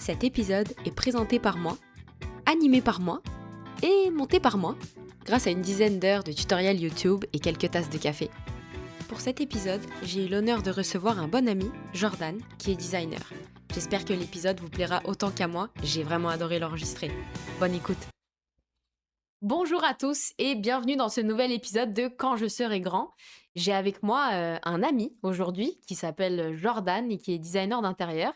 Cet épisode est présenté par moi, animé par moi et monté par moi, grâce à une dizaine d'heures de tutoriels YouTube et quelques tasses de café. Pour cet épisode, j'ai eu l'honneur de recevoir un bon ami, Jordan, qui est designer. J'espère que l'épisode vous plaira autant qu'à moi, j'ai vraiment adoré l'enregistrer. Bonne écoute. Bonjour à tous et bienvenue dans ce nouvel épisode de Quand je serai grand. J'ai avec moi un ami aujourd'hui qui s'appelle Jordan et qui est designer d'intérieur.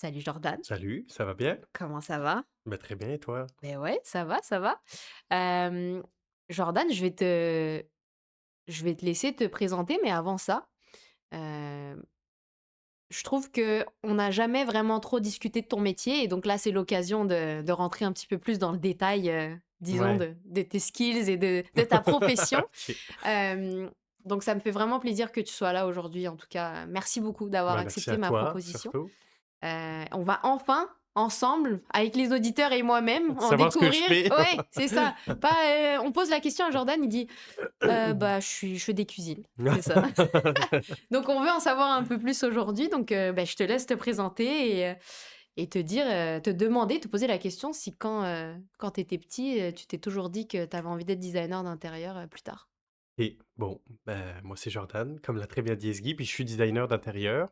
Salut Jordan, Salut, ça va bien? comment ça va? Bah, très bien et toi? Ben ouais, ça va, ça va. Hem, Jordan, je vais te laisser te présenter, mais avant ça, hem, je trouve qu'on n'a jamais vraiment trop discuté de ton métier et donc là, c'est l'occasion de rentrer un petit peu plus dans le détail, disons Ouais. de tes skills et de ta profession. OK. Hem, donc ça me fait vraiment plaisir que tu sois là aujourd'hui. En tout cas, merci beaucoup d'avoir Bah, merci accepté à ma toi proposition. surtout. On va enfin, ensemble, avec les auditeurs et moi-même, en Savoir ce que je découvrir fais. ouais, c'est ça. Pas, on pose la question à Jordan, il dit: Bah, je fais des cuisines». C'est ça. Donc on veut en savoir un peu plus aujourd'hui, donc bah, je te laisse te présenter et te dire, te demander, te poser la question si quand tu étais petit, tu t'es toujours dit que tu avais envie d'être designer d'intérieur, plus tard? Et bon, bah, moi c'est Jordan, comme l'a très bien dit Ezgi, puis je suis designer d'intérieur.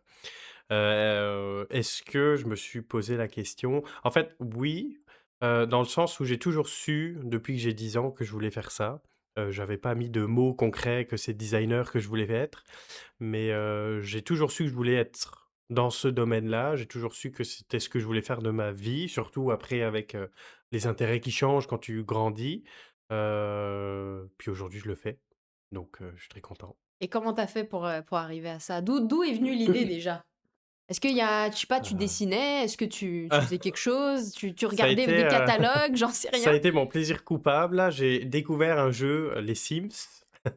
Est-ce que je me suis posé la question? En fait, oui, dans le sens où j'ai toujours su, depuis que j'ai 10 ans, que je voulais faire ça. J'avais pas mis de mots concrets que c'est designer que je voulais être, mais j'ai toujours su que je voulais être dans ce domaine-là. J'ai toujours su que c'était ce que je voulais faire de ma vie, surtout après avec, les intérêts qui changent quand tu grandis. Puis aujourd'hui, je le fais, donc je suis très content. Et comment t'as fait pour arriver à ça? D'où est venue l'idée déjà? Est-ce qu'il y a je sais pas, tu Heu, dessinais? Est-ce que tu faisais quelque chose? Tu ça a regardais été, des catalogues? J'en sais ça a rien. été mon plaisir coupable, là. J'ai découvert un jeu, les Sims, Tout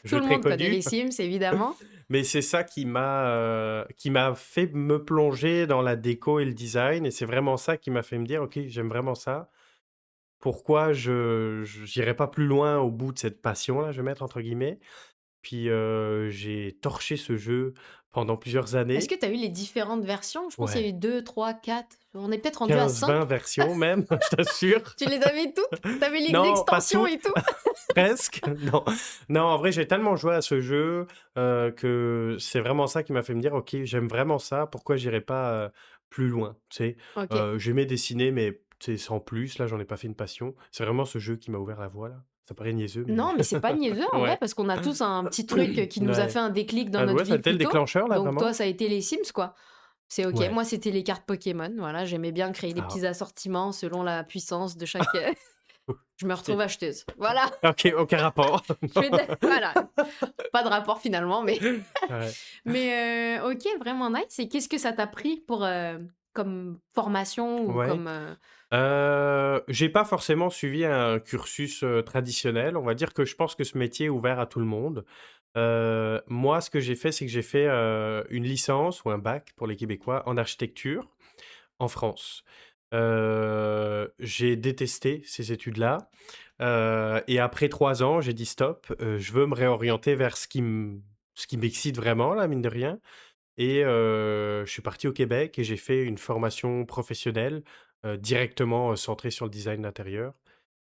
jeu le très monde connaît les connu. Sims, évidemment. Mais c'est ça qui m'a fait me plonger dans la déco et le design et c'est vraiment ça qui m'a fait me dire: «OK, j'aime vraiment ça. Pourquoi je j'irai pas plus loin au bout de cette passion-là?» je vais mettre entre guillemets. Puis, j'ai torché ce jeu pendant plusieurs Est-ce années. que tu as eu les différentes versions? Je pense qu'il y a Ouais, eu 2, 3, 4. On est peut-être rendu à 5. 15-20 versions même, je t'assure. Tu les avais toutes? Tu avais Non, pas l'extension toutes. et tout? Presque, non. Non, en vrai, j'ai tellement joué à ce jeu, que c'est vraiment ça qui m'a fait me dire: «OK, j'aime vraiment ça, pourquoi j'irais pas, plus loin?» Tu sais? OK. J'aimais dessiner, mais tu sais, sans plus, là, j'en ai pas fait une passion. C'est vraiment ce jeu qui m'a ouvert la voie, là. Ça paraît niaiseux, mais Non, mais c'est pas niaiseux en vrai, ouais. parce qu'on a tous un petit truc, qui nous a Ouais. fait un déclic dans Ah notre ouais, ça a vie été le plus tôt. déclencheur, là, Donc toi, vraiment? ça a été les Sims, quoi. C'est OK. Ouais. Moi, c'était les cartes Pokémon, voilà, j'aimais bien créer des Ah, petits assortiments selon la puissance de chaque, je me retrouve OK. acheteuse. Voilà, OK, aucun rapport. je fais de voilà, pas de rapport finalement, mais Ouais. OK, vraiment nice et qu'est-ce que ça t'a pris pour, comme formation ou Ouais. comme, J'ai pas forcément suivi un cursus, traditionnel. On va dire que je pense que ce métier est ouvert à tout le monde. Moi, ce que j'ai fait, c'est que j'ai fait, une licence ou un bac pour les Québécois en architecture en France. J'ai détesté ces études-là, et après 3 ans, j'ai dit: «Stop, je veux me réorienter vers ce qui m'excite vraiment là, mine de rien». Et je suis parti au Québec et j'ai fait une formation professionnelle, directement, centrée sur le design d'intérieur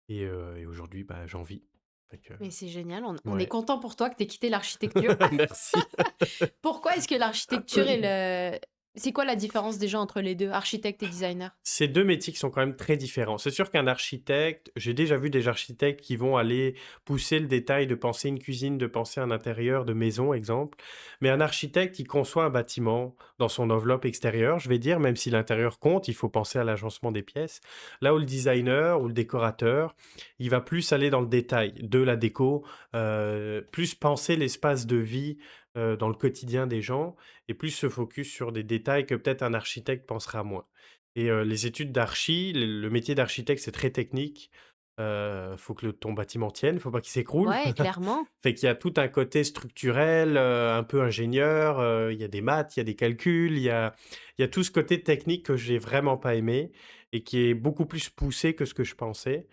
et aujourd'hui, bah, j'en vis. Fait que mais c'est génial, on est ouais. content pour toi que tu aies quitté l'architecture. Merci. Pourquoi est-ce que l'architecture et le c'est quoi la différence déjà entre les 2, architecte et designer? C'est 2 métiers qui sont quand même très différents. C'est sûr qu'un architecte j'ai déjà vu des architectes qui vont aller pousser le détail de penser une cuisine, de penser un intérieur de maison, exemple. Mais un architecte, il conçoit un bâtiment dans son enveloppe extérieure, je vais dire, même si l'intérieur compte, il faut penser à l'agencement des pièces. Là où le designer ou le décorateur, il va plus aller dans le détail de la déco, plus penser l'espace de vie, dans le quotidien des gens et plus se focus sur des détails que peut-être un architecte pensera moins. Et les études d'archi, le métier d'architecte, c'est très technique. Faut que le ton bâtiment tienne, faut pas qu'il s'écroule. Ouais, clairement. Fait qu'il y a tout un côté structurel, un peu ingénieur, il y a des maths, il y a des calculs, il y a tout ce côté technique que j'ai vraiment pas aimé et qui est beaucoup plus poussé que ce que je pensais.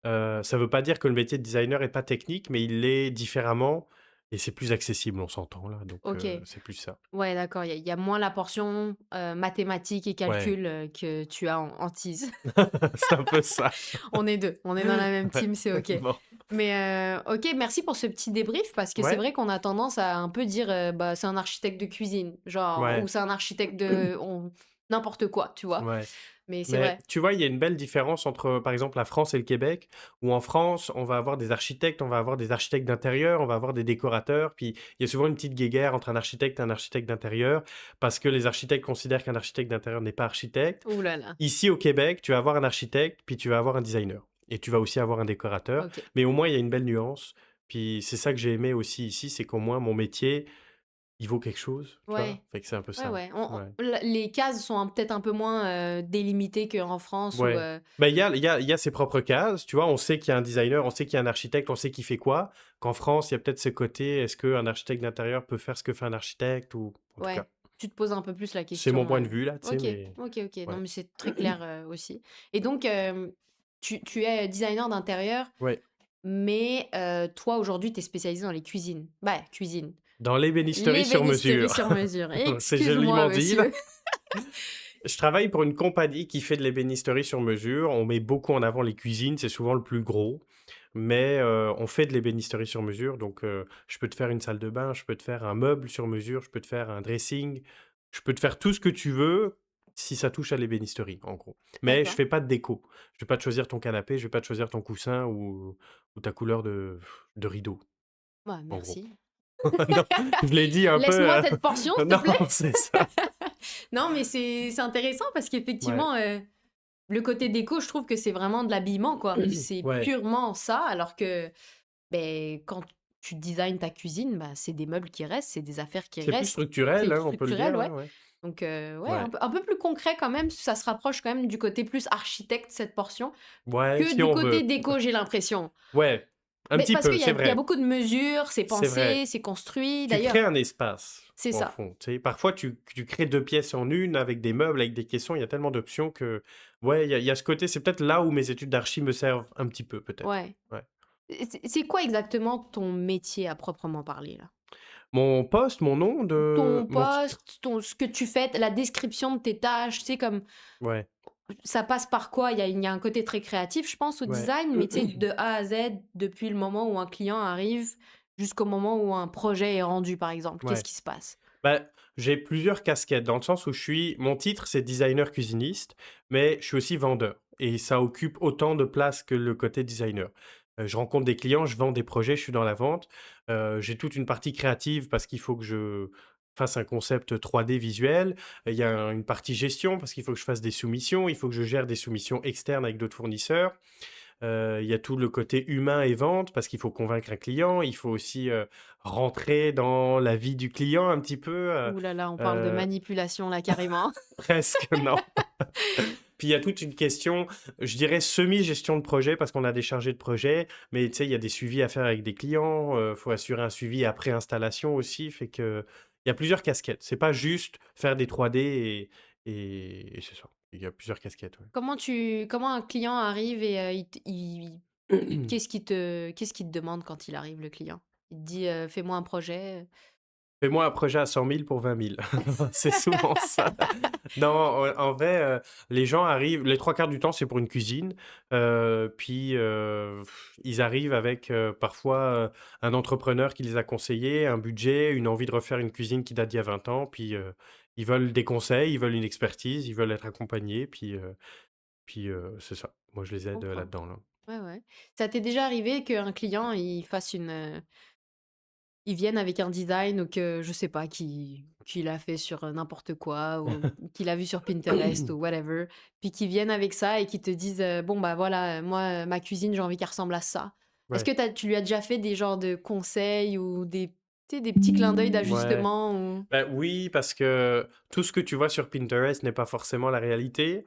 Ça veut pas dire que le métier de designer est pas technique, mais il l'est différemment et c'est plus accessible, on s'entend là, donc OK. c'est plus ça. Ouais, d'accord, il y a moins la portion, mathématiques et Ouais, calcul, que tu as en tease. c'est un peu ça. On est 2, on est dans la même Ouais. team, c'est OK. Bon. Mais OK, merci pour ce petit débrief parce que c'est Ouais, vrai qu'on a tendance à un peu dire, bah, c'est un architecte de cuisine, genre ou ouais, c'est un architecte de on n'importe quoi, tu vois? ouais. Mais c'est Mais vrai. tu vois, il y a une belle différence entre, par exemple, la France et le Québec, où en France, on va avoir des architectes, on va avoir des architectes d'intérieur, on va avoir des décorateurs, puis il y a souvent une petite guéguerre entre un architecte et un architecte d'intérieur, parce que les architectes considèrent qu'un architecte d'intérieur n'est pas architecte. Ouh là là. Ici, au Québec, tu vas avoir un architecte, puis tu vas avoir un designer. Et tu vas aussi avoir un décorateur, OK. mais au moins, il y a une belle nuance. Puis c'est ça que j'ai aimé aussi ici, c'est qu'au moins, mon métier, il vaut quelque chose, tu vois? Ouais. Fait que c'est un peu Ouais, ça. ouais. Ouais. Les cases sont peut-être un peu moins, délimitées qu'en France ou Ouais. Bah, il y a ses propres cases, tu vois? On sait qu'il y a un designer, on sait qu'il y a un architecte, on sait qui fait quoi. Qu'en France, il y a peut-être ce côté, est-ce qu'un architecte d'intérieur peut faire ce que fait un architecte ou en tout cas, ouais, tu te poses un peu plus la c'est mon question, point de vue là, tu sais? OK, Mais OK, OK. Non, ouais. mais c'est très clair, aussi et donc tu es designer d'intérieur, Ouais. mais toi, aujourd'hui, tu es spécialisé dans les cuisines. Bah, cuisine, Dans l'ébénisterie sur l'ébénisterie mesure. sur mesure. C'est Excuse-moi, joliment dit monsieur. là. Je travaille pour une compagnie qui fait de l'ébénisterie sur mesure. On met beaucoup en avant les cuisines, c'est souvent le plus gros, mais on fait de l'ébénisterie sur mesure. Donc, je peux te faire une salle de bain, je peux te faire un meuble sur mesure, je peux te faire un dressing, je peux te faire tout ce que tu veux si ça touche à l'ébénisterie, en gros. Mais je D'accord. fais pas de déco. Je vais pas te choisir ton canapé, je vais pas te choisir ton coussin ou ta couleur de rideau, Bah, en gros. merci. Non, je l'ai dit un peu, Laisse-moi cette portion, s'il te non, plaît. c'est ça. Non, mais c'est intéressant parce Ouais. qu'effectivement, le côté déco, je trouve que c'est vraiment de l'habillement, quoi. C'est Ouais. purement ça, alors que, beh, quand tu designs ta cuisine, bah, c'est des meubles qui restent, c'est des affaires qui C'est plus restent, structurel, c'est hein, on peut le structurel, dire, ouais. hein, ouais. Donc ouais, Ouais. un peu plus concret quand même, ça se rapproche quand même du côté plus architecte, cette portion, Ouais, que si du on côté veut. déco, j'ai l'impression. Ouais, un Mais petit parce peu, qu'il y a c'est il y a vrai, beaucoup de mesures, c'est c'est vrai. pensé, c'est construit. Tu crées D'ailleurs, un espace, c'est au ça. fond, tu sais? Parfois, tu crées 2 pièces en une avec des meubles, avec des caissons, il y a tellement d'options que ouais, il y a ce côté, c'est peut-être là où mes études d'archi me servent un petit peu, peut-être. Ouais. Ouais. C'est quoi exactement ton métier à proprement parler, là? Mon poste, mon nom de Ton mon titre? poste, ton ce que tu fais, la description de tes tâches, tu sais, comme Ouais, ça passe par quoi? Il y a un côté très créatif, je pense, au ouais. design, mais tu sais, de A à Z, depuis le moment où un client arrive jusqu'au moment où un projet est rendu, par exemple. Qu'est-ce Ouais. qui se passe? Bah, j'ai plusieurs casquettes dans le sens où mon titre, c'est designer cuisiniste, mais je suis aussi vendeur et ça occupe autant de place que le côté designer. Je rencontre des clients, je vends des projets, je suis dans la vente. J'ai toute une partie créative parce qu'il faut que je fasse un concept 3D visuel. Il y a une partie gestion parce qu'il faut que je fasse des soumissions, il faut que je gère des soumissions externes avec d'autres fournisseurs. Il y a tout le côté humain et vente parce qu'il faut convaincre un client. Il faut aussi, rentrer dans la vie du client un petit peu, Ouh là là, on parle de heu, manipulation, là, carrément. presque, non. Puis il y a toute une question, je dirais semi-gestion de projet parce qu'on a des chargés de projet, mais tu sais, il y a des suivis à faire avec des clients, faut assurer un suivi après installation aussi, fait que il y a plusieurs casquettes. C'est pas juste faire des 3D et c'est ça. Il y a plusieurs casquettes, ouais. Comment un client arrive et qu'est-ce qu'il te demande quand il arrive, le client? Il te dit, «Fais-moi un projet», Fais-moi un projet à 100 000 pour 20 000. C'est souvent ça. Non, en vrai, les gens arrivent les 3 quarts du temps, c'est pour une cuisine, puis, ils arrivent avec, parfois, un entrepreneur qui les a conseillés, un budget, une envie de refaire une cuisine qui date d'il y a 20 ans, puis, ils veulent des conseils, ils veulent une expertise, ils veulent être accompagnés, puis, c'est ça. Moi, je les je aide, comprends. là-dedans, là. Ouais, ouais. Ça t'est déjà arrivé qu'un client, il vienne avec un design ou que, je sais pas, qu'il a fait sur, n'importe quoi ou qu'il a vu sur Pinterest ou whatever, puis qu'il vienne avec ça et qu'il te dise, «Bon, bah, voilà, moi, ma cuisine, j'ai envie qu'elle ressemble à ça». Est-ce Ouais. que tu lui as déjà fait des genres de conseils ou des tu sais, des petits clins d'œil Ouais. d'ajustement ou Bah, oui, parce que tout ce que tu vois sur Pinterest n'est pas forcément la réalité.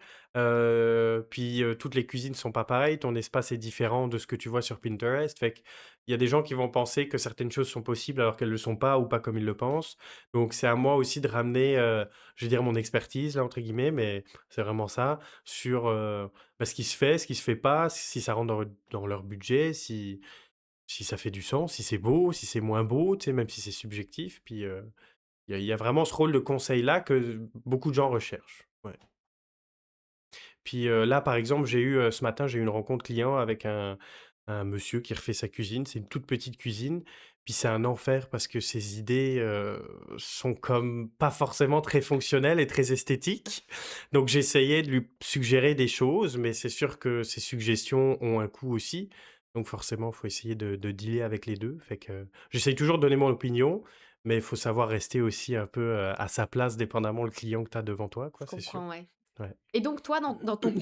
Puis, toutes les cuisines sont pas pareilles. Ton espace est différent de ce que tu vois sur Pinterest. Fait qu'il y a des gens qui vont penser que certaines choses sont possibles alors qu'elles ne le sont pas ou pas comme ils le pensent. Donc c'est à moi aussi de ramener, je vais dire «mon expertise» là, entre guillemets, mais c'est vraiment ça, sur, bah, ce qui se fait pas, si ça rentre dans leur budget, si si ça fait du sens, si c'est beau, si c'est moins beau, tu sais, même si c'est subjectif. Puis, il y a vraiment ce rôle de conseil-là que beaucoup de gens recherchent. Ouais. Puis, là, par exemple, ce matin, j'ai eu une rencontre client avec un monsieur qui refait sa cuisine. C'est une toute petite cuisine, puis c'est un enfer parce que ses idées, sont comme pas forcément très fonctionnelles et très esthétiques. Donc j'essayais de lui suggérer des choses, mais c'est sûr que ces suggestions ont un coût aussi. Donc forcément, il faut essayer de dealer avec les 2. Fait que j'essaye toujours de donner mon opinion, mais il faut savoir rester aussi un peu, à sa place dépendamment le client que tu as devant toi, Je quoi, c'est sûr. comprends, ouais. Ouais. Et donc toi, dans ton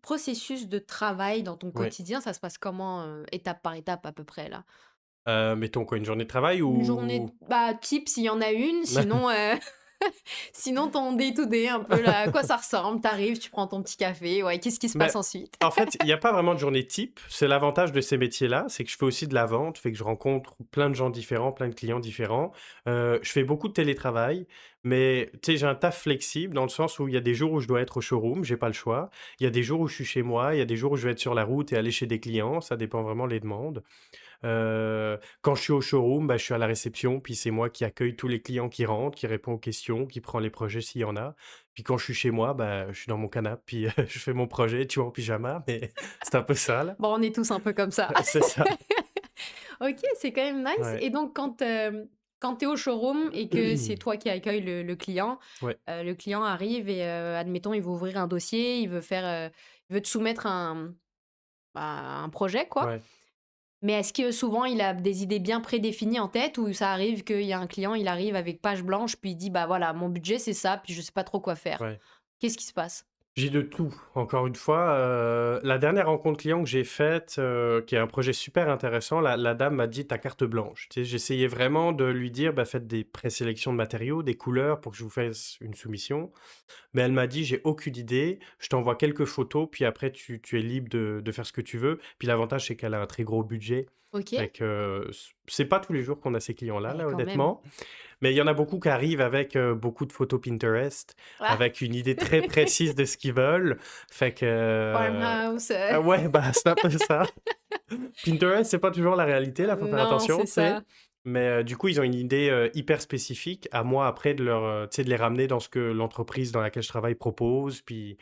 processus de travail, dans ton Ouais. quotidien, ça se passe comment, étape par étape à peu près là? Mettons quoi, une journée de travail Une ou? journée bah, type s'il y en a une, sinon, sinon ton day to day un peu là, à quoi ça ressemble? T'arrives, tu prends ton petit café, ouais, qu'est-ce qui se passe Mais ensuite? en fait, il y a pas vraiment de journée type. C'est l'avantage de ces métiers-là, c'est que je fais aussi de la vente, fait que je rencontre plein de gens différents, plein de clients différents. Je fais beaucoup de télétravail, mais tu sais, j'ai un taf flexible dans le sens où il y a des jours où je dois être au showroom, j'ai pas le choix. Il y a des jours où je suis chez moi, il y a des jours où je vais être sur la route et aller chez des clients, ça dépend vraiment les demandes. Quand je suis au showroom, bah, je suis à la réception, puis c'est moi qui accueille tous les clients qui rentrent, qui répond aux questions, qui prend les projets s'il y en a. Puis quand je suis chez moi, bah, je suis dans mon canapé, puis je fais mon projet, tu vois, en pyjama, mais c'est un peu ça, là. Bon, on est tous un peu comme ça. C'est ça. OK, c'est quand même nice Ouais. et donc quand tu es au showroom et que c'est toi qui accueille Ouais, le client arrive et admettons, il veut ouvrir un dossier, il veut te soumettre bah, un projet, quoi. ouais, Mais est-ce que souvent il a des idées bien prédéfinies en tête ou ça arrive qu'il y a un client, il arrive avec page blanche, puis il dit: «Bah, voilà, mon budget, c'est ça, puis je sais pas trop quoi faire». ouais. Qu'est-ce qui se passe? J'ai de tout, encore une fois, la dernière rencontre client que j'ai faite, qui est un projet super intéressant, la dame m'a dit: «Tu carte blanche». Tu sais, j'essayais vraiment de lui dire: «Bah, faites des présélections de matériaux, des couleurs pour que je vous fasse une soumission». Mais elle m'a dit: «J'ai aucune idée, je t'envoie quelques photos, puis après tu es libre de faire ce que tu veux». Puis l'avantage, c'est qu'elle a un très gros budget, fait OK. que, c'est pas tous les jours qu'on a ces clients-là, Eh, là, quand même. honnêtement. Mais il y en a beaucoup qui arrivent avec, beaucoup de photos Pinterest, Ah! avec une idée très précise de ce qu'ils veulent. Fait que, Farmhouse, ouais, bah, c'est un peu ça. Pinterest, c'est pas toujours la réalité, là, faut faire non, attention, c'est tu sais? ça. Mais, du coup, ils ont une idée, hyper spécifique. À moi après de leur, tu sais, de les ramener dans ce que l'entreprise dans laquelle je travaille propose, puis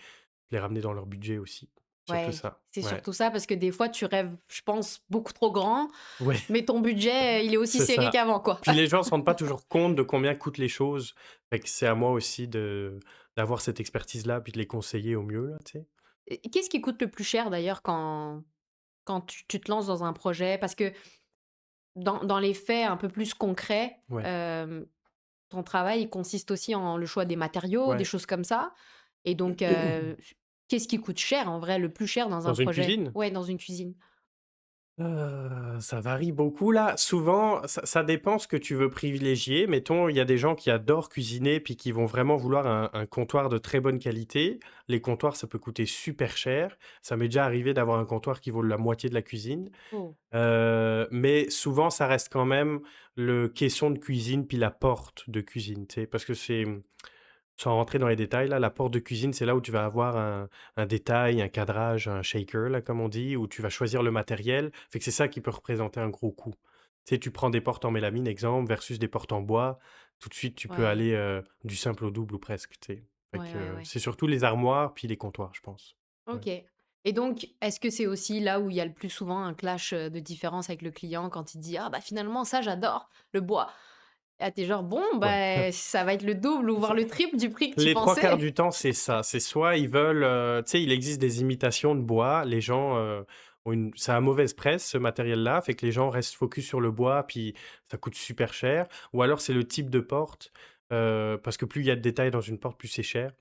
de les ramener dans leur budget aussi. C'est un peu Ouais, ça. c'est Ouais. surtout ça parce que des fois tu rêves, je pense, beaucoup trop grand, Ouais, mais ton budget, il est aussi c'est serré ça. qu'avant, quoi. Puis les gens se rendent pas toujours compte de combien coûtent les choses. Fait que c'est à moi aussi d'avoir cette expertise-là, puis de les conseiller au mieux, là, tu sais? Et qu'est-ce qui coûte le plus cher d'ailleurs quand tu te lances dans un projet? Parce que dans les faits un peu plus concrets, Ouais, ton travail, il consiste aussi en le choix des matériaux, des ouais. choses comme ça et donc qu'est-ce qui coûte cher en vrai, le plus cher dans Dans un une projet? cuisine? Ouais, dans une cuisine. Ça varie beaucoup là. Souvent, ça dépend ce que tu veux privilégier. Mettons, il y a des gens qui adorent cuisiner, puis qui vont vraiment vouloir un comptoir de très bonne qualité. Les comptoirs, ça peut coûter super cher. Ça m'est déjà arrivé d'avoir un comptoir qui vaut la moitié de la cuisine. Oh. Mais souvent, ça reste quand même le caisson de cuisine, puis la porte de cuisine, tu sais? Parce que sans rentrer dans les détails là, la porte de cuisine, c'est là où tu vas avoir un détail, un cadrage, un shaker là, comme on dit, où tu vas choisir le matériel. Fait que c'est ça qui peut représenter un gros coût. Tu sais, tu prends des portes en mélamine, exemple, versus des portes en bois, tout de suite, tu peux Ouais, aller, du simple au double ou presque, tu sais? Fait ouais, que, ouais, ouais. c'est surtout les armoires puis les comptoirs, je pense. Ouais. OK et donc est-ce que c'est aussi là où il y a le plus souvent un clash, de différence avec le client quand il dit: «Ah bah finalement ça j'adore, le bois». Ah tu genre: «Bon Ouais. bah ça va être le double ou voire le triple du prix que tu Les trois quarts pensais». du temps, c'est ça. C'est soit ils veulent, tu sais, il existe des imitations de bois. Les gens, ont une ça a mauvaise presse, ce matériel-là, fait que les gens restent focus sur le bois, puis ça coûte super cher. Ou alors c'est le type de porte, parce que plus il y a de détails dans une porte, plus c'est cher.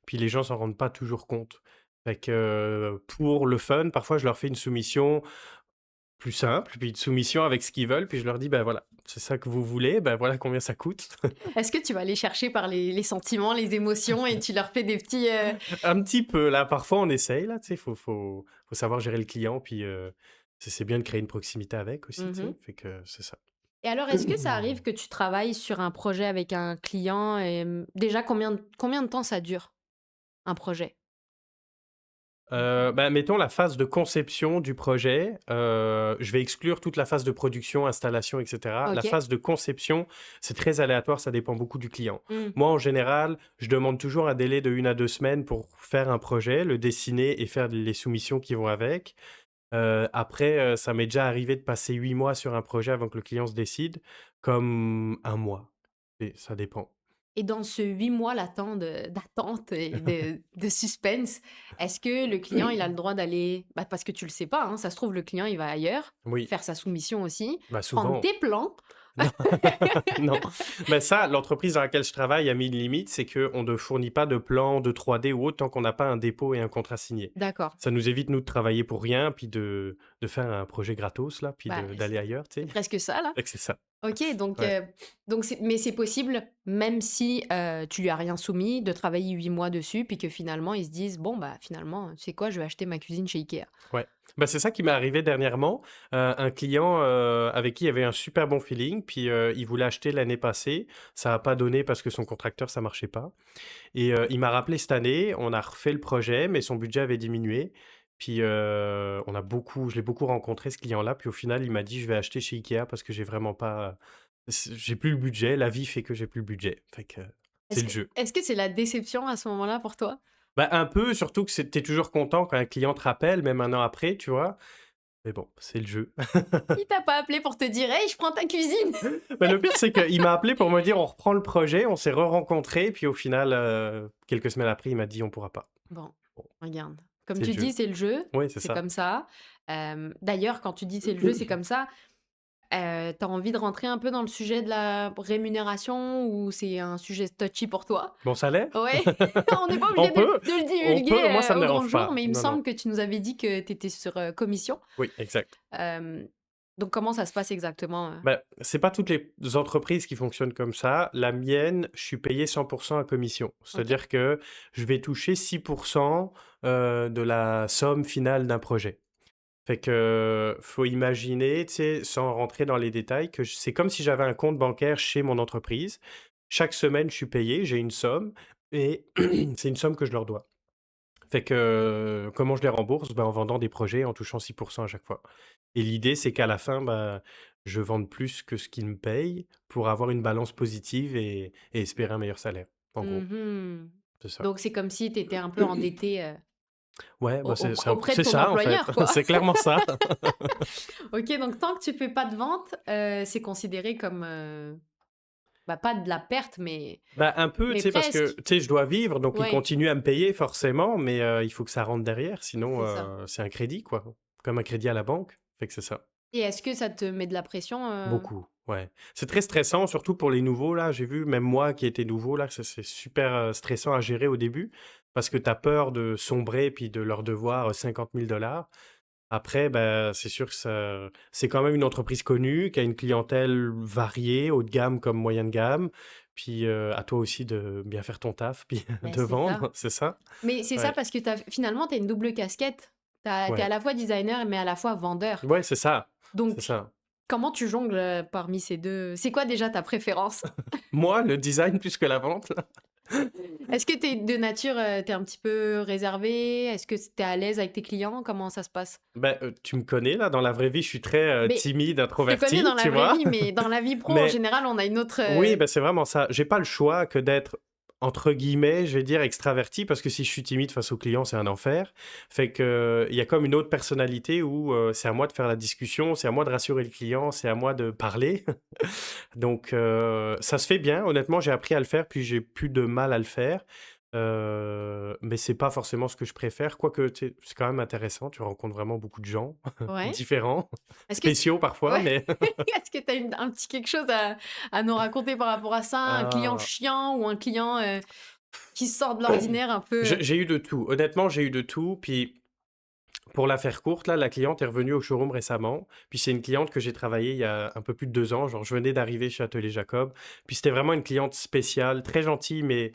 Puis les gens s'en rendent pas toujours compte. Fait que, pour le fun, parfois je leur fais une soumission plus simple, puis une soumission avec ce qu'ils veulent, puis je leur dis: «Ben voilà, c'est ça que vous voulez, ben voilà combien ça coûte». Est-ce que tu vas aller chercher par les sentiments, les émotions et tu leur fais des petits, Un petit peu, là, parfois on essaye, là, tu sais, faut savoir gérer le client, puis, c'est bien de créer une proximité avec aussi, tu mmh sais? Fait que c'est ça. et alors est-ce que ça arrive que tu travailles sur un projet avec un client et déjà combien de temps ça dure, un projet? Bah, mettons la phase de conception du projet, je vais exclure toute la phase de production, installation et cetera. La OK. phase de conception, c'est très aléatoire, ça dépend beaucoup du client. Mmh. Moi, en général, je demande toujours un délai de 1 à 2 semaines pour faire un projet, le dessiner et faire les soumissions qui vont avec. Après, ça m'est déjà arrivé de passer 8 mois sur un projet avant que le client se décide, comme 1 mois et ça dépend. Et dans ce 8 mois latent d'attente et de suspense, est-ce que le client, il a le droit d'aller parce que tu le sais pas, hein, ça se trouve, le client, il va ailleurs, Oui, faire sa soumission aussi, bah, prendre souvent. tes plans. Non, non. Mais ça, l'entreprise dans laquelle je travaille a mis une limite, c'est qu'on ne fournit pas de plan de 3D ou autre tant qu'on n'a pas un dépôt et un contrat signé. D'accord. Ça nous évite, nous, de travailler pour rien, puis de faire un projet gratos, là, puis Bah, d'aller ailleurs, tu c'est sais. presque ça, là. Fait que c'est ça. OK, Ouais. donc c'est possible, même si, tu lui as rien soumis, de travailler 8 mois dessus, puis que finalement, ils se disent: «Bon, bah, finalement, tu sais quoi? Je vais acheter ma cuisine chez IKEA». Ouais. Bah, c'est ça qui m'est arrivé dernièrement. Un client, avec qui il y avait un super bon feeling, puis, il voulait acheter l'année passée. Ça a pas donné parce que son contracteur, ça marchait pas et il m'a rappelé cette année. On a refait le projet, mais son budget avait diminué. Puis, je l'ai beaucoup rencontré ce client-là, puis au final, il m'a dit: «Je vais acheter chez IKEA parce que j'ai vraiment pas j'ai plus le budget. La vie fait que j'ai plus le budget». Fait que c'est Est-ce le que jeu. est-ce que c'est la déception à ce moment-là pour toi? Bah, un peu, surtout que tu toujours content quand un client te rappelle, même 1 an après, tu vois? Mais bon, c'est le jeu. Il t'a pas appelé pour te dire: «Hey, je prends ta cuisine!» Bah, le pire, c'est qu'il m'a appelé pour me dire: «On reprend le projet». On s'est re-rencontrés, puis au final, quelques semaines après, il m'a dit: «On pourra pas». Bon, Bon, regarde, comme c'est tu le dis, jeu. c'est le jeu, Oui, c'est c'est ça. comme ça. D'ailleurs, quand tu dis: «C'est le jeu, c'est comme ça», tu envie de rentrer un peu dans le sujet de la rémunération ou c'est un sujet touchy pour toi? Bon salaire? Ouais, on n'est pas obligé On peut, de le on peut, moi divulguer, ça me au grand dérange jour, pas. mais il me Non, non. semble que tu nous avais dit que tu étais sur, commission. Oui, exact. Hem, donc comment ça se passe exactement? Bah, c'est pas toutes les entreprises qui fonctionnent comme ça. La mienne, je suis payé 100 à commission. OK. C'est-à-dire que je vais toucher 6 de la somme finale d'un projet. Fait que, faut imaginer, tu sais, sans rentrer dans les détails, que c'est comme si j'avais un compte bancaire chez mon entreprise. Chaque semaine, je suis payé, j'ai une somme et c'est une somme que je leur dois. Fait que, comment je les rembourse? Ben, en vendant des projets, en touchant 6 à chaque fois et l'idée, c'est qu'à la fin, bah, je vende plus que ce qu'ils me payent pour avoir une balance positive et espérer un meilleur salaire, en gros. Mmh. C'est ça. Donc c'est comme si tu étais un peu endetté, Ouais, au bah, auprès de c'est ton ça, en fait. employeur, quoi. C'est clairement ça. OK, donc tant que tu fais pas de vente, c'est considéré comme, pas de la perte, Bah, un peu, tu mais sais, parce que, presque. tu sais, je dois vivre, donc ils Ouais, continuent à me payer forcément, mais il faut que ça rentre derrière, sinon, c'est ça. c'est un crédit, quoi, comme un crédit à la banque. Fait que c'est ça. Et est-ce que ça te met de la pression, Beaucoup, ouais. C'est très stressant, surtout pour les nouveaux, là. J'ai vu, même moi qui étais nouveau, là, que c'est super, stressant à gérer au début parce que tu as peur de sombrer puis de leur devoir, 50 000 dollars. Après, bah, c'est sûr que ça c'est quand même une entreprise connue, qui a une clientèle variée, haut de gamme comme moyenne gamme. Puis, à toi aussi de bien faire ton taf, puis de c'est ça. vendre, c'est ça? Mais c'est ça Ouais, parce que finalement, tu as une double casquette. Tu es à ouais. la fois designer, mais à la fois vendeur. Ouais, c'est ça, c'est Donc ça. comment tu jongles, parmi ces 2? C'est quoi déjà ta préférence? Moi, le design plus que la vente, là? Est-ce que tu es de nature, tu es un petit peu réservé? Est-ce que tu es à l'aise avec tes clients? Comment ça se passe? Bah, tu me connais, là, dans la vraie vie, je suis très, Mais timide, je te connais introverti, dans la tu vraie vois? vie, mais dans la vie pro, en Mais général, on a une autre, oui, bah, c'est vraiment ça. J'ai pas le choix que d'être, entre guillemets, je vais dire «extraverti» parce que si je suis timide face aux clients, c'est un enfer. Fait que, il y a comme une autre personnalité où, c'est à moi de faire la discussion, c'est à moi de rassurer le client, c'est à moi de parler. Donc, ça se fait bien. Honnêtement, j'ai appris à le faire, puis j'ai plus de mal à le faire. Mais c'est pas forcément ce que je préfère, quoique, tu sais, c'est quand même intéressant. Tu rencontres vraiment beaucoup de gens ouais. différents, Est-ce que spéciaux parfois, ouais, mais est-ce que tu as un petit quelque chose à nous raconter par rapport à ça? Un client ah, chiant ou un client, qui sort de l'ordinaire un peu, j'ai eu de tout. Honnêtement, j'ai eu de tout. Puis, pour la faire courte, là, la cliente est revenue au showroom récemment. Puis, c'est une cliente que j'ai travaillé il y a un peu plus de 2 ans. Genre, je venais d'arriver chez Atelier Jacob. Puis, c'était vraiment une cliente spéciale, très gentille, mais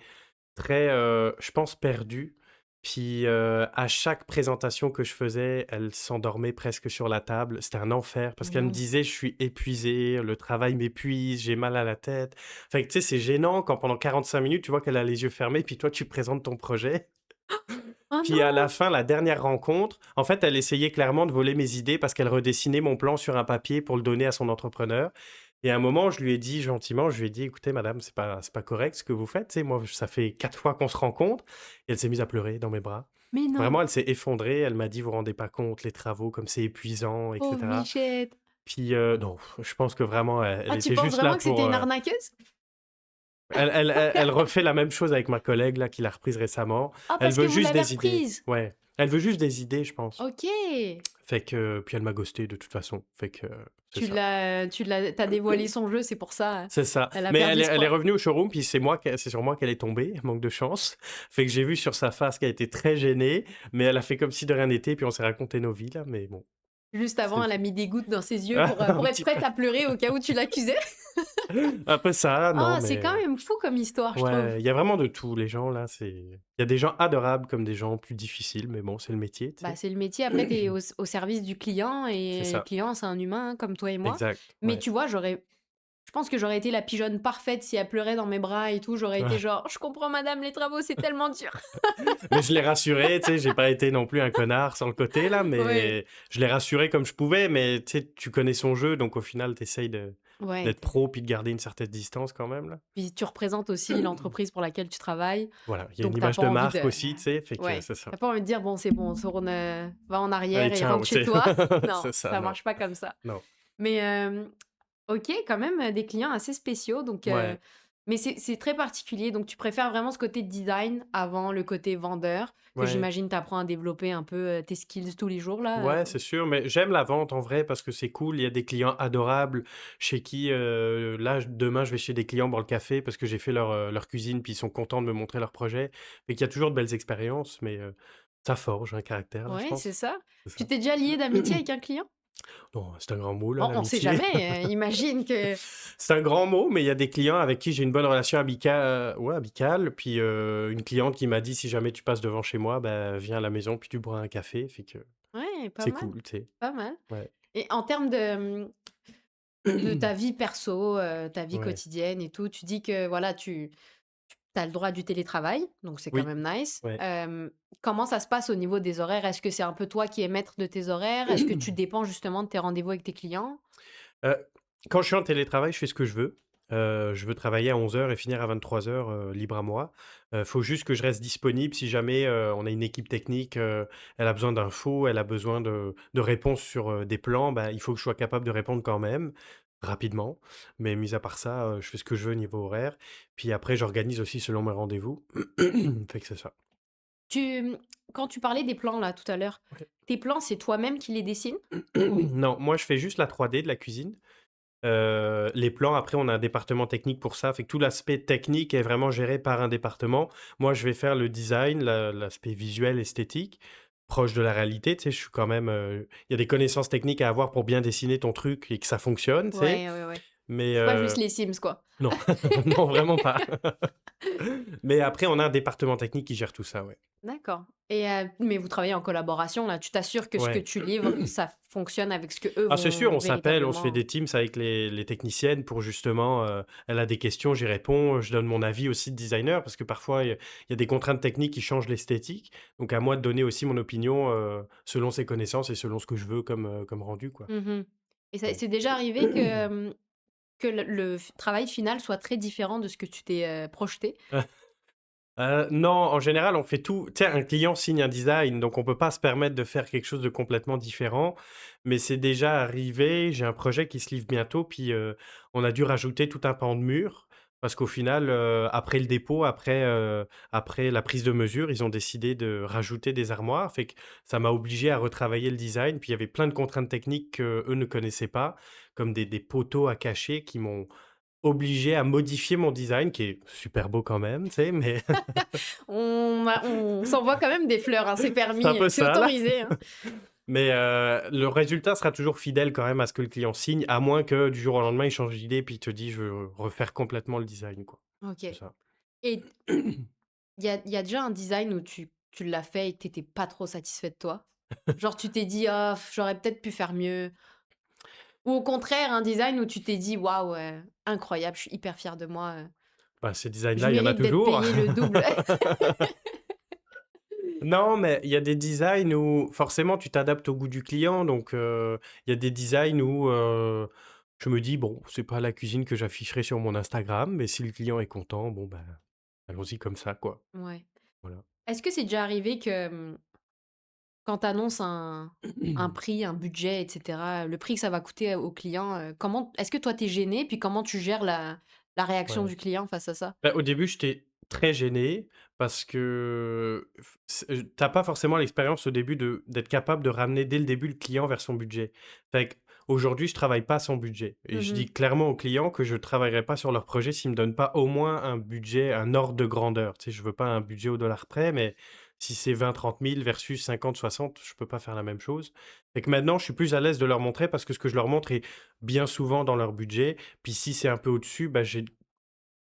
très, je pense, perdue. Puis, à chaque présentation que je faisais, elle s'endormait presque sur la table. C'était un enfer parce qu'elle me non. disait: «Je suis épuisée, le travail m'épuise, j'ai mal à la tête». Fait que, tu sais, c'est gênant quand pendant 45 minutes, tu vois qu'elle a les yeux fermés, puis toi, tu présentes ton projet. Oh Puis à la non! fin, la dernière rencontre, en fait, elle essayait clairement de voler mes idées parce qu'elle redessinait mon plan sur un papier pour le donner à son entrepreneur. Et à un moment, je lui ai dit gentiment, je lui ai dit: «Écoutez madame, c'est pas correct ce que vous faites, tu sais, moi ça fait 4 fois qu'on se rencontre». Et elle s'est mise à pleurer dans mes bras. Mais non! Vraiment, elle s'est effondrée, elle m'a dit: «Vous rendez pas compte les travaux, comme c'est épuisant» et Pauvre cetera. bichette! Puis, non, je pense que vraiment elle Ah, tu était penses juste là vraiment que c'était pour, une arnaqueuse? elle refait la même chose avec ma collègue là qui l'a reprise récemment. Ah, Elle parce que veut vous juste l'avez des idées. reprise? Ouais, elle veut juste des idées, je pense. OK. Fait que puis elle m'a ghosté de toute façon, fait que c'est ça. Tu l'as dévoilé son jeu, c'est pour ça, C'est ça. elle a Mais perdu elle est espoir. revenue au showroom, puis c'est sur moi qu'elle est tombée, manque de chance. Fait que j'ai vu sur sa face qu'elle était très gênée, mais elle a fait comme si de rien n'était, puis on s'est raconté nos vies là, mais bon, Juste avant, c'est elle a tout. mis des gouttes dans ses yeux Un pour être petit peu prête à pleurer au cas où tu l'accusais. un peu ça, non, Ah, c'est quand mais même fou comme histoire, je trouve. ouais, il y a vraiment de tout, les gens là, il y a des gens adorables comme des gens plus difficiles, mais bon, c'est le métier, tu Bah, sais? c'est le métier, après tu es au service du client C'est et le ça, client, c'est un humain, hein, comme toi et moi. exact, Mais ouais. tu vois, je pense que j'aurais été la pigeonne parfaite si elle pleurait dans mes bras et tout. J'aurais été Ouais. genre: «Je comprends madame, les travaux, c'est tellement dur». Mais je l'ai rassuré, tu sais, j'ai pas été non plus un connard sur le côté là, Ouais, mais je l'ai rassuré comme je pouvais, mais tu sais, tu connais son jeu, donc au final, tu essayes ouais, d'être pro puis de garder une certaine distance quand même là. puis tu représentes aussi l'entreprise pour laquelle tu travailles, Voilà, il y a une donc t'as image pas de envie marque de aussi, tu sais, fait que ouais, c'est ça. t'as pas envie de dire: «Bon, c'est bon, tourne, va en Allez arrière et ciao, rentre tu chez sais. toi». Non, C'est ça, ça non, marche pas comme ça. non. Mais OK, quand même, des clients assez spéciaux donc Ouais, mais c'est très particulier donc tu préfères vraiment ce côté design avant le côté vendeur que ouais. j'imagine tu apprends à développer un peu, tes skills tous les jours là, Ouais, c'est sûr, mais j'aime la vente en vrai parce que c'est cool. Il y a des clients adorables chez qui, là, demain, je vais chez des clients boire le café parce que j'ai fait leur cuisine, puis ils sont contents de me montrer leur projet. Et qu'il y a toujours de belles expériences, mais ça forge un caractère, là, je Ouais, c'est pense. ça. C'est Tu ça. t'es déjà lié d'amitié avec un client? Non, c'est un grand mot, là, On sait l'amitié. jamais, imagine que C'est un grand mot, mais il y a des clients avec qui j'ai une bonne relation ouais, amicale. Puis une cliente qui m'a dit si jamais tu passes devant chez moi, bah, viens à la maison, puis tu bois un café. Fait que ouais, pas c'est mal, cool, tu sais. pas mal. Ouais. Et en termes de ta vie perso, ta vie Ouais. quotidienne et tout, tu dis que voilà, tu as le droit du télétravail, donc c'est quand Oui. même nice. Ouais. Comment ça se passe au niveau des horaires? Est-ce que c'est un peu toi qui es maître de tes horaires? Est-ce que tu dépends justement de tes rendez-vous avec tes clients? Heu, quand je suis en télétravail, je fais ce que je veux. Je veux travailler à 11 heures et finir à 23 heures, libre à moi. Faut juste que je reste disponible si jamais, on a une équipe technique, elle a besoin d'infos, elle a besoin de réponses sur, des plans, bah, il faut que je sois capable de répondre quand même, rapidement. Mais mis à part ça, je fais ce que je veux niveau horaire. Puis après, j'organise aussi selon mes rendez-vous. Fait que c'est ça. Tu quand tu parlais des plans là tout à l'heure, Ouais. tes plans, c'est toi-même qui les dessines? Non, moi je fais juste la 3D de la cuisine. Les plans, après, on a un département technique pour ça, fait que tout l'aspect technique est vraiment géré par un département. Moi, je vais faire le design, l'aspect visuel, esthétique, proche de la réalité, tu sais? Je suis quand même, il y a des connaissances techniques à avoir pour bien dessiner ton truc et que ça fonctionne, tu sais? Ouais, ouais, ouais. Mais C'est pas juste les Sims, quoi. non, non, vraiment pas. Mais après, on a un département technique qui gère tout ça, ouais. D'accord et mais vous travaillez en collaboration là, tu t'assures que ce que Ouais. tu livres, ça fonctionne avec ce qu'eux Ah, c'est sûr, vont on s'appelle, on se fait véritablement des Teams avec les techniciennes pour justement, elle a des questions, j'y réponds, je donne mon avis aussi de designer parce que parfois il y a des contraintes techniques qui changent l'esthétique. Donc à moi de donner aussi mon opinion, selon ses connaissances et selon ce que je veux comme rendu, quoi. mmh et ça Ouais. c'est déjà arrivé que, que le travail final soit très différent de ce que tu t'es, projeté? Non, en général, on fait tout tu sais, un client signe un design, donc on peut pas se permettre de faire quelque chose de complètement différent. Mais c'est déjà arrivé, j'ai un projet qui se livre bientôt, puis, on a dû rajouter tout un pan de mur parce qu'au final, après le dépôt, après la prise de mesure, ils ont décidé de rajouter des armoires. Fait que ça m'a obligé à retravailler le design. Puis il y avait plein de contraintes techniques qu'eux ne connaissaient pas, comme des poteaux à cacher qui m'ont obligé à modifier mon design qui est super beau quand même, tu sais, mais On s'envoie quand même des fleurs, hein, c'est c'est un permis, peu c'est ça là. autorisé, hein. Mais le résultat sera toujours fidèle quand même à ce que le client signe, à moins que du jour au lendemain, il change d'idée puis il te dit: «Je veux refaire complètement le design», quoi. OK C'est ça. et il y a déjà un design où tu l'as fait et que tu étais pas trop satisfait de toi? Genre tu t'es dit: «Ah, j'aurais peut-être pu faire mieux». Ou au contraire, un design où tu t'es dit: «Waouh, incroyable, je suis hyper fière de moi, Bah, ces je designs-là, il y en a mérite d'être toujours. payée le double». Non, mais il y a des designs où forcément tu t'adaptes au goût du client, donc il y a des designs où, je me dis: «Bon, c'est pas la cuisine que j'afficherai sur mon Instagram, mais si le client est content, bon, ben, allons-y comme ça, quoi». Ouais. Voilà. Est-ce que c'est déjà arrivé que, quand tu annonces un prix, un budget et cetera, le prix que ça va coûter au client, comment est-ce que toi tu es gêné? Puis comment tu gères la réaction Ouais. du client face à ça? Bah, au début, j'étais très gêné parce que f c tu pas forcément l'expérience au début d'être capable de ramener dès le début le client vers son budget. Fait qu'aujourd'hui, je travaille pas sans budget et je dis Mmh. clairement aux clients que je travaillerai pas sur leur projet s'ils me donnent pas au moins un budget, un ordre de grandeur. Tu sais, je veux pas un budget au dollar près, mais si c'est 20-30 000 versus 50-60, je peux pas faire la même chose. Fait que maintenant, je suis plus à l'aise de leur montrer parce que ce que je leur montre est bien souvent dans leur budget. Puis si c'est un peu au-dessus, bah, j'ai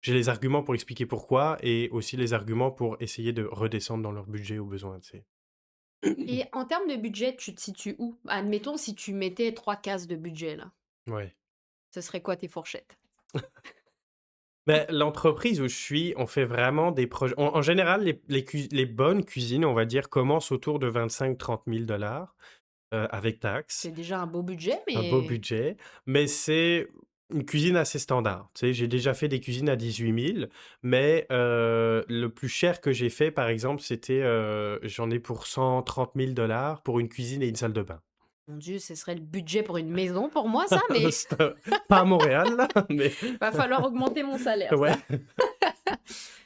les arguments pour expliquer pourquoi et aussi les arguments pour essayer de redescendre dans leur budget au besoin, tu sais? Et en termes de budget, tu te situes où? Admettons si tu mettais 3 cases de budget là, Ouais. ce serait quoi tes fourchettes? Beh, l'entreprise où je suis, on fait vraiment des projets en général, les bonnes cuisines, on va dire, commencent autour de 25 000 $, 30 000 avec taxes. C'est déjà un beau budget, Un beau mais budget, mais c'est une cuisine assez standard. Tu sais, j'ai déjà fait des cuisines à 18 000, mais le plus cher que j'ai fait, par exemple, c'était, j'en ai pour 130 000 $ pour une cuisine et une salle de bain. mon Dieu, ce serait le budget pour une maison pour moi ça, mais C'est pas à Montréal là, mais va falloir augmenter mon salaire ouais. ça.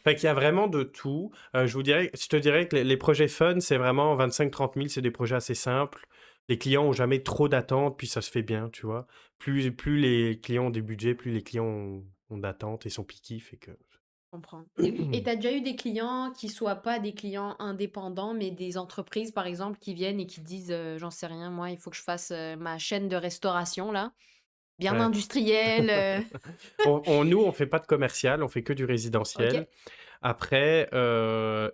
Fait qu'il y a vraiment de tout. Je te dirais que les projets fun, c'est vraiment 25 000 30 000, c'est des projets assez simples. Les clients ont jamais trop d'attentes, puis ça se fait bien, tu vois? Plus les clients ont des budgets, plus les clients ont d'attentes et sont picky, fait que Je comprends. Et tu as déjà eu des clients qui soient pas des clients indépendants, mais des entreprises, par exemple, qui viennent et qui disent, «J'en sais rien, moi, il faut que je fasse, ma chaîne de restauration là, bien ouais. industrielle, Nous, on fait pas de commercial, on fait que du résidentiel. OK. Après,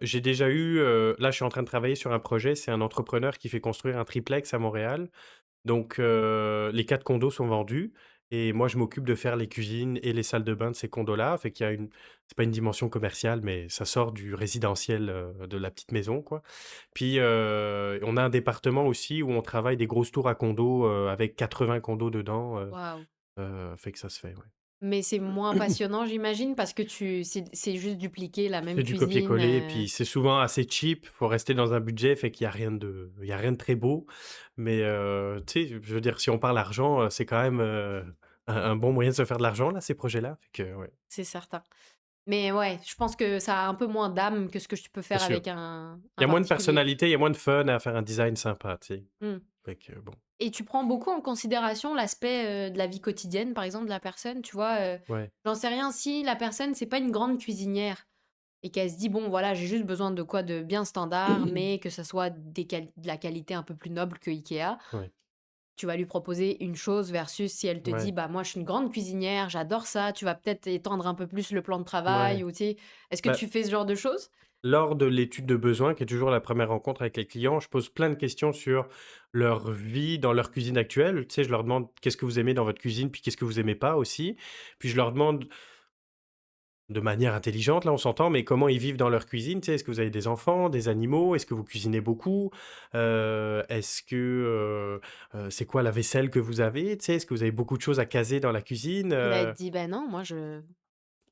j'ai déjà eu, là, je suis en train de travailler sur un projet, c'est un entrepreneur qui fait construire un triplex à Montréal. Donc, les 4 condos sont vendus et moi, je m'occupe de faire les cuisines et les salles de bain de ces condos-là. Fait qu'il y a une c'est pas une dimension commerciale, mais ça sort du résidentiel, de la petite maison, quoi. Puis, on a un département aussi où on travaille des grosses tours à condos, avec 80 condos dedans, Waouh! fait que ça se fait, Mais c'est moins ouais. passionnant, j'imagine, parce que c'est juste dupliquer la même C'est du cuisine, copier-coller, puis c'est souvent assez cheap, faut rester dans un budget, fait qu'il y a rien de très beau. Mais, tu sais, je veux dire, si on parle argent, c'est quand même, un bon moyen de se faire de l'argent là, ces projets-là, fait que ouais, c'est certain. Mais ouais, je pense que ça a un peu moins d'âme que ce que tu peux bien faire sûr. avec un Il y a moins de particulier. personnalité, il y a moins de fun à faire un design sympa, tu sais? Mmh. Fait que bon, Et tu prends beaucoup en considération l'aspect, de la vie quotidienne, par exemple, de la personne, tu vois? ouais. J'en sais rien, si la personne, c'est pas une grande cuisinière et qu'elle se dit: «Bon, voilà, j'ai juste besoin de quoi de bien standard, mais que ça soit de la qualité un peu plus noble que IKEA», Ouais, tu vas lui proposer une chose versus si elle te dit: ouais, «Bah, moi, je suis une grande cuisinière, j'adore ça», tu vas peut-être étendre un peu plus le plan de travail ouais. ou tu sais? Est-ce que Bah, tu fais ce genre de choses? lors de l'étude de besoin, qui est toujours la première rencontre avec les clients, je pose plein de questions sur leur vie dans leur cuisine actuelle. Tu sais, je leur demande: «Qu'est-ce que vous aimez dans votre cuisine? Puis qu'est-ce que vous aimez pas aussi?» Puis je leur demande de manière intelligente, là, on s'entend, mais comment ils vivent dans leur cuisine, tu sais? Est-ce que vous avez des enfants, des animaux? Est-ce que vous cuisinez beaucoup? Est-ce que, c'est quoi la vaisselle que vous avez? Tu sais, est-ce que vous avez beaucoup de choses à caser dans la cuisine? Il va être dit: «Bah, non, moi, je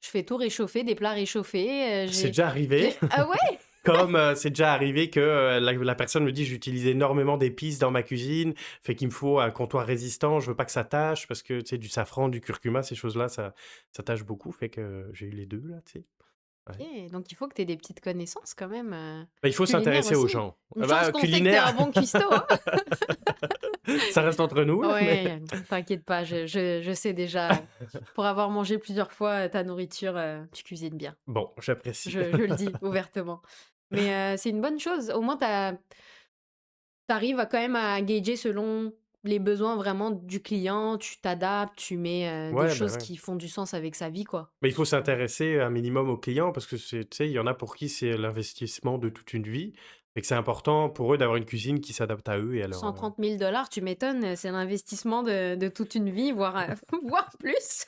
fais tout réchauffer, des plats réchauffés, C'est déjà arrivé. «Ah ouais?» Comme, c'est déjà arrivé que, la personne me dit: «J'utilise énormément d'épices dans ma cuisine, fait qu'il me faut un comptoir résistant, je veux pas que ça tâche», parce que, tu sais, du safran, du curcuma, ces choses-là, ça tâche beaucoup, fait que j'ai eu les 2 là, tu sais? Ouais. OK, donc il faut que tu aies des petites connaissances quand même, Bah, il faut culinaires s'intéresser aux aussi. gens. Une chance Bah, qu'on sait que tu es un culinaire, bon cuistot, hein? ça reste entre nous là, mais Ouais, t'inquiète pas, je sais déjà, pour avoir mangé plusieurs fois, ta nourriture, tu cuisines bien. bon, j'apprécie. Je le dis ouvertement. Mais c'est une bonne chose. Au moins, t'arrives à quand même à gager selon les besoins vraiment du client, tu t'adaptes, tu mets, des Ouais, bah, choses ouais. qui font du sens avec sa vie, quoi. Mais il faut s'intéresser un minimum aux clients parce que c'est tu sais, il y en a pour qui c'est l'investissement de toute une vie. et que c'est important pour eux d'avoir une cuisine qui s'adapte à eux et à leur, 130 000 $, tu m'étonnes, c'est l'investissement de toute une vie, voire, voire plus.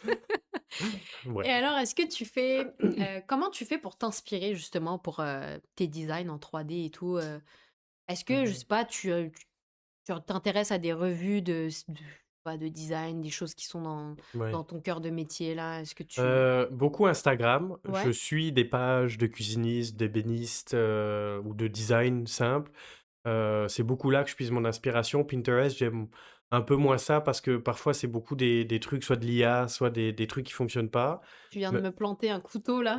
ouais. Et alors, est-ce que tu fais, comment tu fais pour t'inspirer justement pour tes designs en 3D et tout? Est-ce que, je sais pas, tu t'intéresses à des revues pas, de design, des choses qui sont dans Ouais. ton cœur de métier là? Est-ce que tu... Beaucoup Instagram. Je Ouais, suis des pages de cuisinistes, d'ébénistes, ou de design simple. C'est beaucoup là que je puise mon inspiration. Pinterest, j'aime un peu moins ça parce que parfois c'est beaucoup des trucs, soit de l'IA, soit des trucs qui fonctionnent pas. tu viens de Mais me planter un couteau là.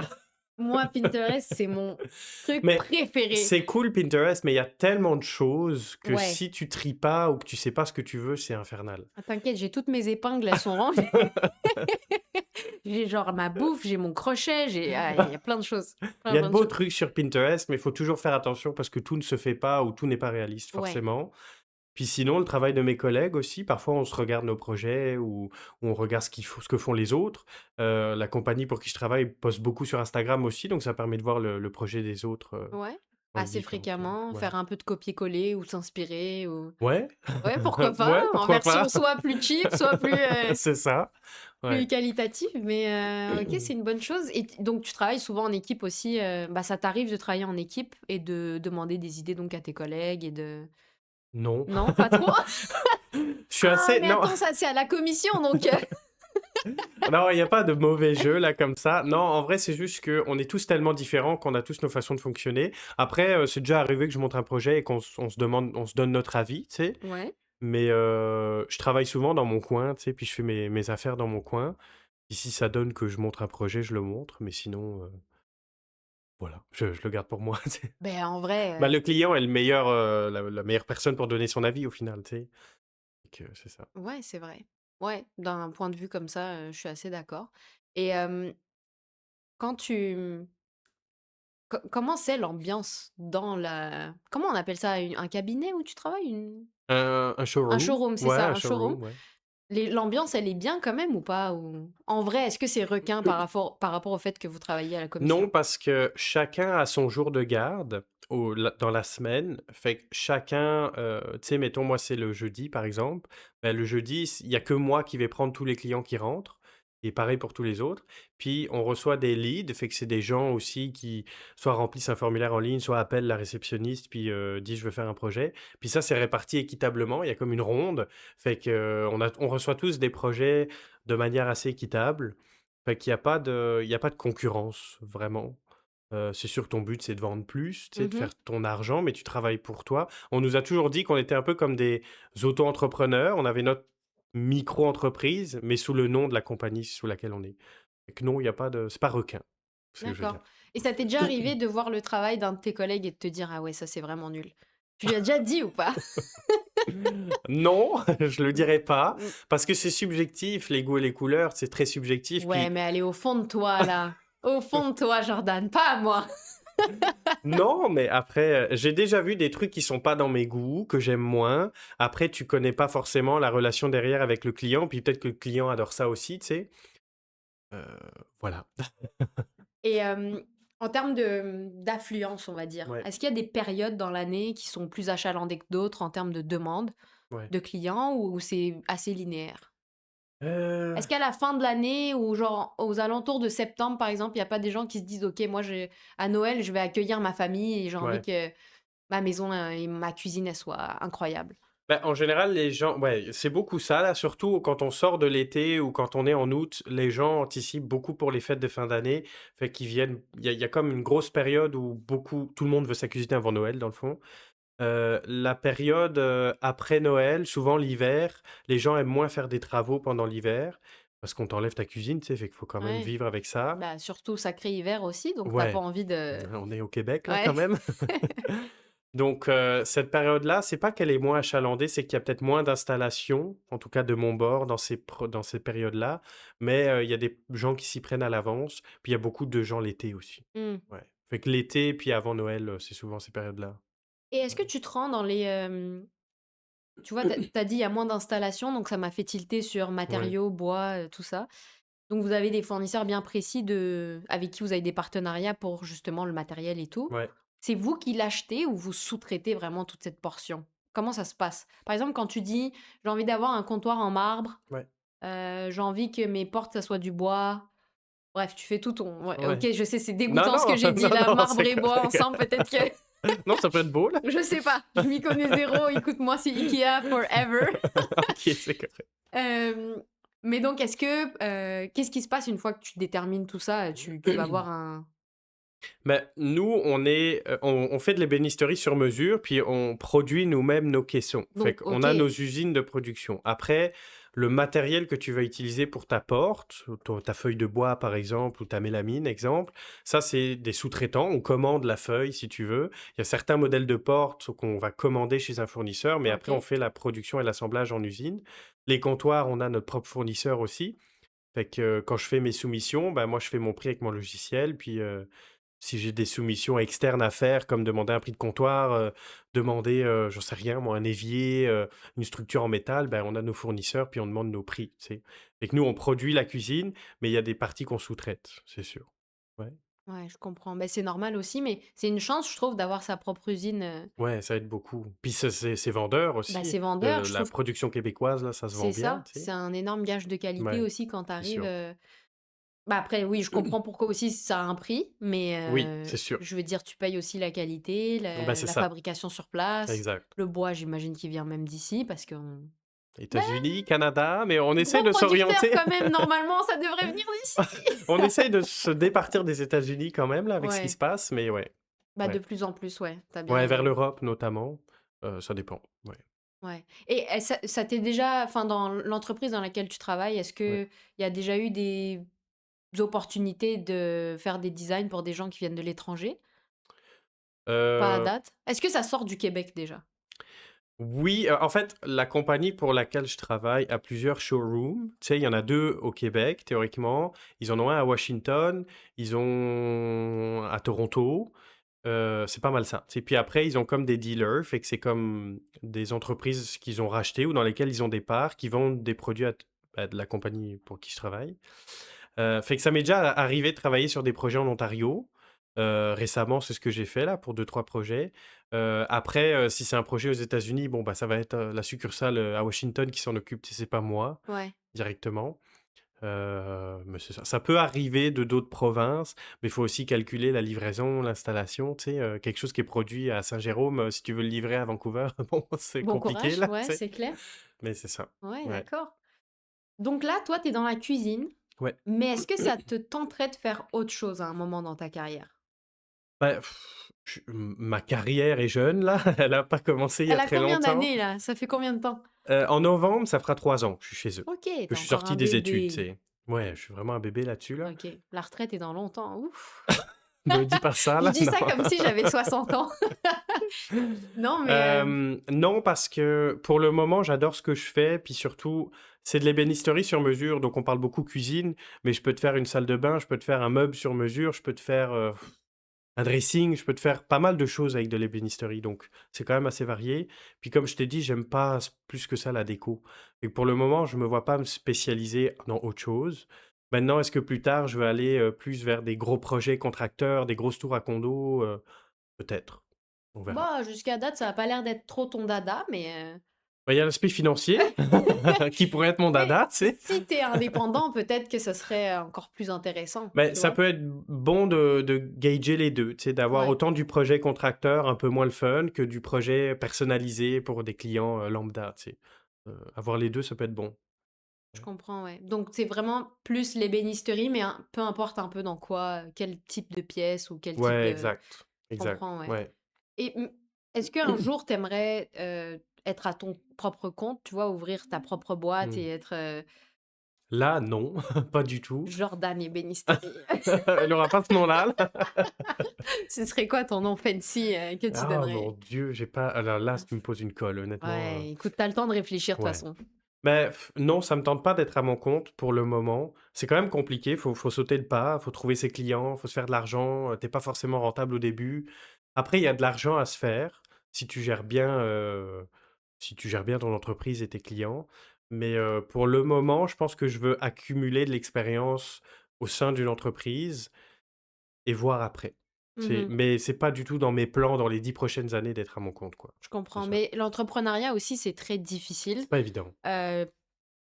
Moi, Pinterest, c'est mon truc mais préféré. c'est cool Pinterest, mais il y a tellement de choses que Ouais. si tu tries pas ou que tu sais pas ce que tu veux, c'est infernal. Ah, t'inquiète, j'ai toutes mes épingles, elles sont rangées. J'ai genre ma bouffe, j'ai mon crochet, il y a plein de choses. Il y Plein, a de plein de beaux choses. trucs sur Pinterest, mais il faut toujours faire attention parce que tout ne se fait pas ou tout n'est pas réaliste Ouais. forcément. Puis sinon, le travail de mes collègues aussi, parfois on se regarde nos projets ou on regarde ce que font les autres. La compagnie pour qui je travaille poste beaucoup sur Instagram aussi, donc ça permet de voir le projet des autres, Ouais. dans les Assez différentes, fréquemment, ouais. faire un peu de copier-coller ou s'inspirer ou... Ouais, Ouais, pourquoi pas, ouais, en pourquoi version pas? soit plus cheap, soit C'est ça, plus ouais. qualitative, mais OK, c'est une bonne chose et donc tu travailles souvent en équipe aussi, bah, ça t'arrive de travailler en équipe et de demander des idées donc à tes collègues et de... Non. Non, pas trop? Je suis Ah, assez mais non. attends, ça, c'est à la commission donc Non, il y a pas de mauvais jeu là comme ça. Non, en vrai, c'est juste qu'on est tous tellement différents qu'on a tous nos façons de fonctionner. Après, c'est déjà arrivé que je montre un projet et on se demande on se donne notre avis, tu sais? Ouais, Mais, je travaille souvent dans mon coin, tu sais? Puis je fais mes affaires dans mon coin. Puis si ça donne que je montre un projet, je le montre, mais sinon, voilà, je le garde pour moi, tu sais? ben en vrai, Bah, le client est le meilleur, la meilleure personne pour donner son avis au final, tu sais? Donc, c'est ça. ouais, c'est vrai. Ouais, d'un point de vue comme ça, je suis assez d'accord et quand tu, comment c'est l'ambiance dans la... comment on appelle ça? Un cabinet où tu travailles? Un Un showroom? showroom, c'est Ouais, ça, un un showroom. showroom, ouais. L'ambiance, elle est bien quand même ou pas? Ou en vrai, est-ce que c'est requin par rapport au fait que vous travaillez à la Non, commission? parce que chacun a son jour de garde dans la semaine. Fait que chacun, tu sais, mettons, moi, c'est le jeudi, par exemple. Ben, le jeudi, il y a que moi qui vais prendre tous les clients qui rentrent. Et pareil pour tous les autres. Puis, on reçoit des leads. Fait que c'est des gens aussi qui soit remplissent un formulaire en ligne, soit appellent la réceptionniste, puis disent, je veux faire un projet. Puis ça, c'est réparti équitablement. Il y a comme une ronde. Fait que, on reçoit tous des projets de manière assez équitable. Fait qu'il y a pas de concurrence vraiment. C'est sûr que ton but, c'est de vendre plus, tu sais, de Mmh. faire ton argent, mais tu travailles pour toi. On nous a toujours dit qu'on était un peu comme des auto-entrepreneurs. On avait notre micro-entreprise, mais sous le nom de la compagnie sous laquelle on est. Fait que non, il y a pas de c'est pas requin, c'est ce que je veux D'accord dire. et ça t'est déjà arrivé de voir le travail d'un de tes collègues et de te dire: «Ah ouais, ça, c'est vraiment nul». Tu lui as déjà dit ou pas? Non, je le dirais pas, Mmh, parce que c'est subjectif, les goûts et les couleurs, c'est très subjectif, ouais, puis mais elle est au fond de toi, là. Au fond de toi, Jordan, pas à moi. non, mais après, j'ai déjà vu des trucs qui sont pas dans mes goûts, que j'aime moins. Après, tu connais pas forcément la relation derrière avec le client, puis peut-être que le client adore ça aussi, tu sais? Heu, voilà. Et en termes d'affluence, on va dire, Ouais, est-ce qu'il y a des périodes dans l'année qui sont plus achalandées que d'autres en termes de demande ouais. de clients ou c'est assez linéaire? Heu, Est-ce qu'à la fin de l'année ou genre aux alentours de septembre, par exemple, il y a pas des gens qui se disent: «OK, moi j'ai à Noël, je vais accueillir ma famille et j'ai envie ouais. que ma maison, et ma cuisine, elle soit incroyable». Bah, en général, les gens ouais, c'est beaucoup ça, là, surtout quand on sort de l'été ou quand on est en août, les gens anticipent beaucoup pour les fêtes de fin d'année, fait qu'ils viennent il y a comme une grosse période où tout le monde veut sa cuisine avant Noël, dans le fond. La période, après Noël, souvent l'hiver, les gens aiment moins faire des travaux pendant l'hiver, parce qu'on t'enlève ta cuisine, tu sais? Fait qu'il faut quand même Ouais, vivre avec ça. bah, surtout sacré hiver aussi, donc tu as pas Ouais, envie de... on est au Québec là Ouais. quand même. Donc cette période-là, c'est pas qu'elle est moins achalandée, c'est qu'il y a peut-être moins d'installations, en tout cas de mon bord dans ces périodes-là, mais il y a des gens qui s'y prennent à l'avance, puis il y a beaucoup de gens l'été aussi. Mmh. Ouais. Fait que l'été, puis avant Noël, c'est souvent ces périodes-là. Et est-ce que Ouais. tu te rends dans les, tu vois, tu as dit: «Il y a moins d'installations», donc ça m'a fait tilter sur Ouais, matériaux, bois, tout ça. Donc vous avez des fournisseurs bien précis avec qui vous avez des partenariats pour justement le matériel et tout? ouais. C'est vous qui l'achetez ou vous sous-traitez vraiment toute cette portion? Comment ça se passe? Par exemple, quand tu dis: «J'ai envie d'avoir un comptoir en marbre, Ouais. j'ai envie que mes portes, ça soit du bois». Bref, tu fais tout ton ouais, OK, Ouais. je sais, c'est Non, dégoûtant ce que non, j'ai dit non, là, non, marbre c'est et bois correct. ensemble, peut-être que Non, ça peut être beau là. je sais pas, je m'y connais zéro. Écoute-moi, c'est IKEA forever. OK, c'est correct. Hem, mais donc est-ce que, qu'est-ce qui se passe une fois que tu détermines tout ça? Tu vas voir un Mais nous, on fait de l'ébénisterie sur mesure, puis on produit nous-mêmes nos caissons. Fait donc qu'on OK, a nos usines de production. Après, le matériel que tu vas utiliser pour ta porte, ta feuille de bois par exemple, ou ta mélamine, exemple, ça c'est des sous-traitants. On commande la feuille si tu veux. Il y a certains modèles de portes qu'on va commander chez un fournisseur, mais après on OK. fait la production et l'assemblage en usine. Les comptoirs, on a notre propre fournisseur aussi. Fait que quand je fais mes soumissions, bah, moi je fais mon prix avec mon logiciel, puis si j'ai des soumissions externes à faire, comme demander un prix de comptoir, demander, j'en sais rien moi, un évier, une structure en métal, ben, on a nos fournisseurs, puis on demande nos prix, tu sais? Et que nous, on produit la cuisine, mais il y a des parties qu'on sous-traite, c'est sûr. Ouais. Ouais, je comprends. Ben c'est normal aussi, mais c'est une chance, je trouve, d'avoir sa propre usine, Ouais, ça aide beaucoup. Puis ça, c'est vendeur bah, aussi. c'est vendeur. Je La trouve production québécoise, là, ça se vend c'est bien, ça, tu sais? c'est un énorme gage de qualité Ouais, aussi quand tu c'est arrives, sûr. bah, après oui, je comprends pourquoi aussi ça a un prix, mais Oui, c'est sûr. je veux dire, tu payes aussi la qualité, Ben, c'est la ça, fabrication sur place, exact. le bois, j'imagine qu'il vient même d'ici parce qu'on bah, États-Unis, Canada, mais on essaie gros de producteur s'orienter. quand même, normalement, ça devrait venir d'ici. On essaye de se départir des États-Unis quand même là, avec ce qui se Ouais, passe, mais ouais, bah, de ouais. plus en plus, ouais, tu as bien Ouais, vers raison. l'Europe notamment, ça dépend, ouais, Ouais et ça t'est déjà enfin, dans l'entreprise dans laquelle tu travailles, est-ce ouais. qu'il y a déjà eu des opportunités de faire des designs pour des gens qui viennent de l'étranger? Pas à Heu, date? Est-ce que ça sort du Québec déjà? oui, en fait, la compagnie pour laquelle je travaille a plusieurs showrooms. Tu sais, il y en a 2 au Québec théoriquement. Ils en ont un à Washington, ils ont à Toronto, c'est pas mal ça. Tu sais, puis après ils ont comme des dealers, fait que c'est comme des entreprises qu'ils ont rachetées ou dans lesquelles ils ont des parts, qui vendent des produits à de la compagnie pour qui je travaille. Fait que ça m'est déjà arrivé de travailler sur des projets en Ontario. Récemment, c'est ce que j'ai fait là pour deux trois projets. Après, si c'est un projet aux États-Unis, bon, bah, ça va être, la succursale, à Washington qui s'en occupe, si c'est pas moi Ouais. directement. Mais c'est ça. Ça peut arriver de d'autres provinces, mais il faut aussi calculer la livraison, l'installation, tu sais? Quelque chose qui est produit à Saint-Jérôme, si tu veux le livrer à Vancouver, bon, c'est Bon compliqué courage, là, tu ouais, sais? c'est clair. Mais c'est ça. Ouais, Ouais. d'accord. Donc là, toi, tu es dans la cuisine, Ouais. mais est-ce que ça te tenterait de faire autre chose à un moment dans ta carrière? Bah, ma carrière est jeune là, elle a pas commencé il y Elle a a très combien longtemps. d'années là? Ça fait combien de temps? En novembre, ça fera 3 ans que je suis chez eux, OK, que tu je suis encore un sorti des études, tu bébé. sais? Ouais, je suis vraiment un bébé là-dessus là. OK, la retraite est dans longtemps, ouf! Me dis pas ça Je là, dis non. ça comme si j'avais 60 ans. Non, mais Non, parce que pour le moment, j'adore ce que je fais, puis surtout, c'est de l'ébénisterie sur mesure, donc on parle beaucoup cuisine, mais je peux te faire une salle de bain, je peux te faire un meuble sur mesure, je peux te faire, un dressing, je peux te faire pas mal de choses avec de l'ébénisterie, donc c'est quand même assez varié. Puis comme je t'ai dit, j'aime pas plus que ça la déco. Et pour le moment, je me vois pas me spécialiser dans autre chose. Maintenant, est-ce que plus tard, je vais aller plus vers des gros projets contracteurs, des grosses tours à condo? Peut-être. On verra. bah, jusqu'à date, ça a pas l'air d'être trop ton dada, mais Bah, il y a l'aspect financier qui pourrait être mon mais dada, tu sais. si tu es indépendant, peut-être que ce serait encore plus intéressant, Mais tu ça vois? peut être bon de gager les 2, tu sais, d'avoir Ouais, autant du projet contracteur un peu moins le fun que du projet personnalisé pour des clients, lambda, tu sais. Avoir les 2, ça peut être bon. je Ouais. comprends, ouais. Donc c'est vraiment plus l'ébénisterie, mais peu importe un peu dans quoi, quel type de pièce ou quel type Ouais, de exact, je exact, comprends, ouais. ouais. Et est-ce qu'un jour tu aimerais, être à ton propre compte, tu vois? Ouvrir ta propre boîte Mmh. et être, Là, non, pas du tout. Jordan Ébénisterie? Elle aura pas ce nom-là, là. Ce serait quoi ton nom fancy, que tu Ah mon donnerais? Dieu, j'ai pas alors là, tu me poses une colle, honnêtement, Ouais, écoute, tu as le temps de réfléchir de toute ouais. façon. Beh, non, ça me tente pas d'être à mon compte pour le moment. C'est quand même compliqué, faut sauter le pas, faut trouver ses clients, faut se faire de l'argent, tu pas forcément rentable au début. Après, il y a de l'argent à se faire si tu gères bien, ton entreprise et tes clients. Mais, pour le moment, je pense que je veux accumuler de l'expérience au sein d'une entreprise et voir après. Mmh. Mais c'est pas du tout dans mes plans dans les 10 prochaines années d'être à mon compte, quoi. Je C'est comprends, ça. mais l'entrepreneuriat aussi, c'est très difficile, C'est pas évident. heu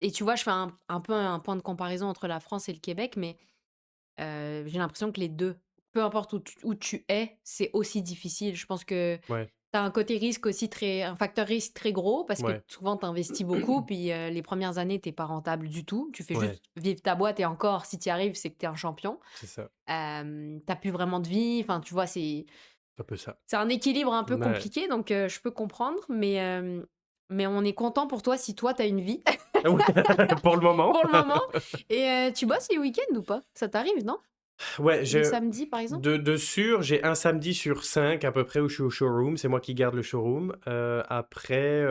et tu vois, je fais un peu un point de comparaison entre la France et le Québec, mais j'ai l'impression que les 2, peu importe où tu es, c'est aussi difficile. Je pense que Ouais, tu as un côté risque aussi un facteur risque très gros parce que ouais, souvent tu investis beaucoup puis, les premières années, tu pas rentable du tout. Tu fais ouais, juste vivre ta boîte et encore si tu y arrives, c'est que tu es un champion. c'est ça. Tu plus vraiment de vie, enfin, tu vois, C'est un peu ça. c'est un équilibre un peu Ouais. compliqué donc je peux comprendre mais on est content pour toi si toi tu as une vie Ouais, pour le moment. pour le moment et tu bosses les week-ends ou pas? Ça t'arrive, non? Ouais, Le je samedi, par exemple? de sûr, j'ai un samedi sur 5 à peu près où je suis au showroom. C'est moi qui garde le showroom. Après,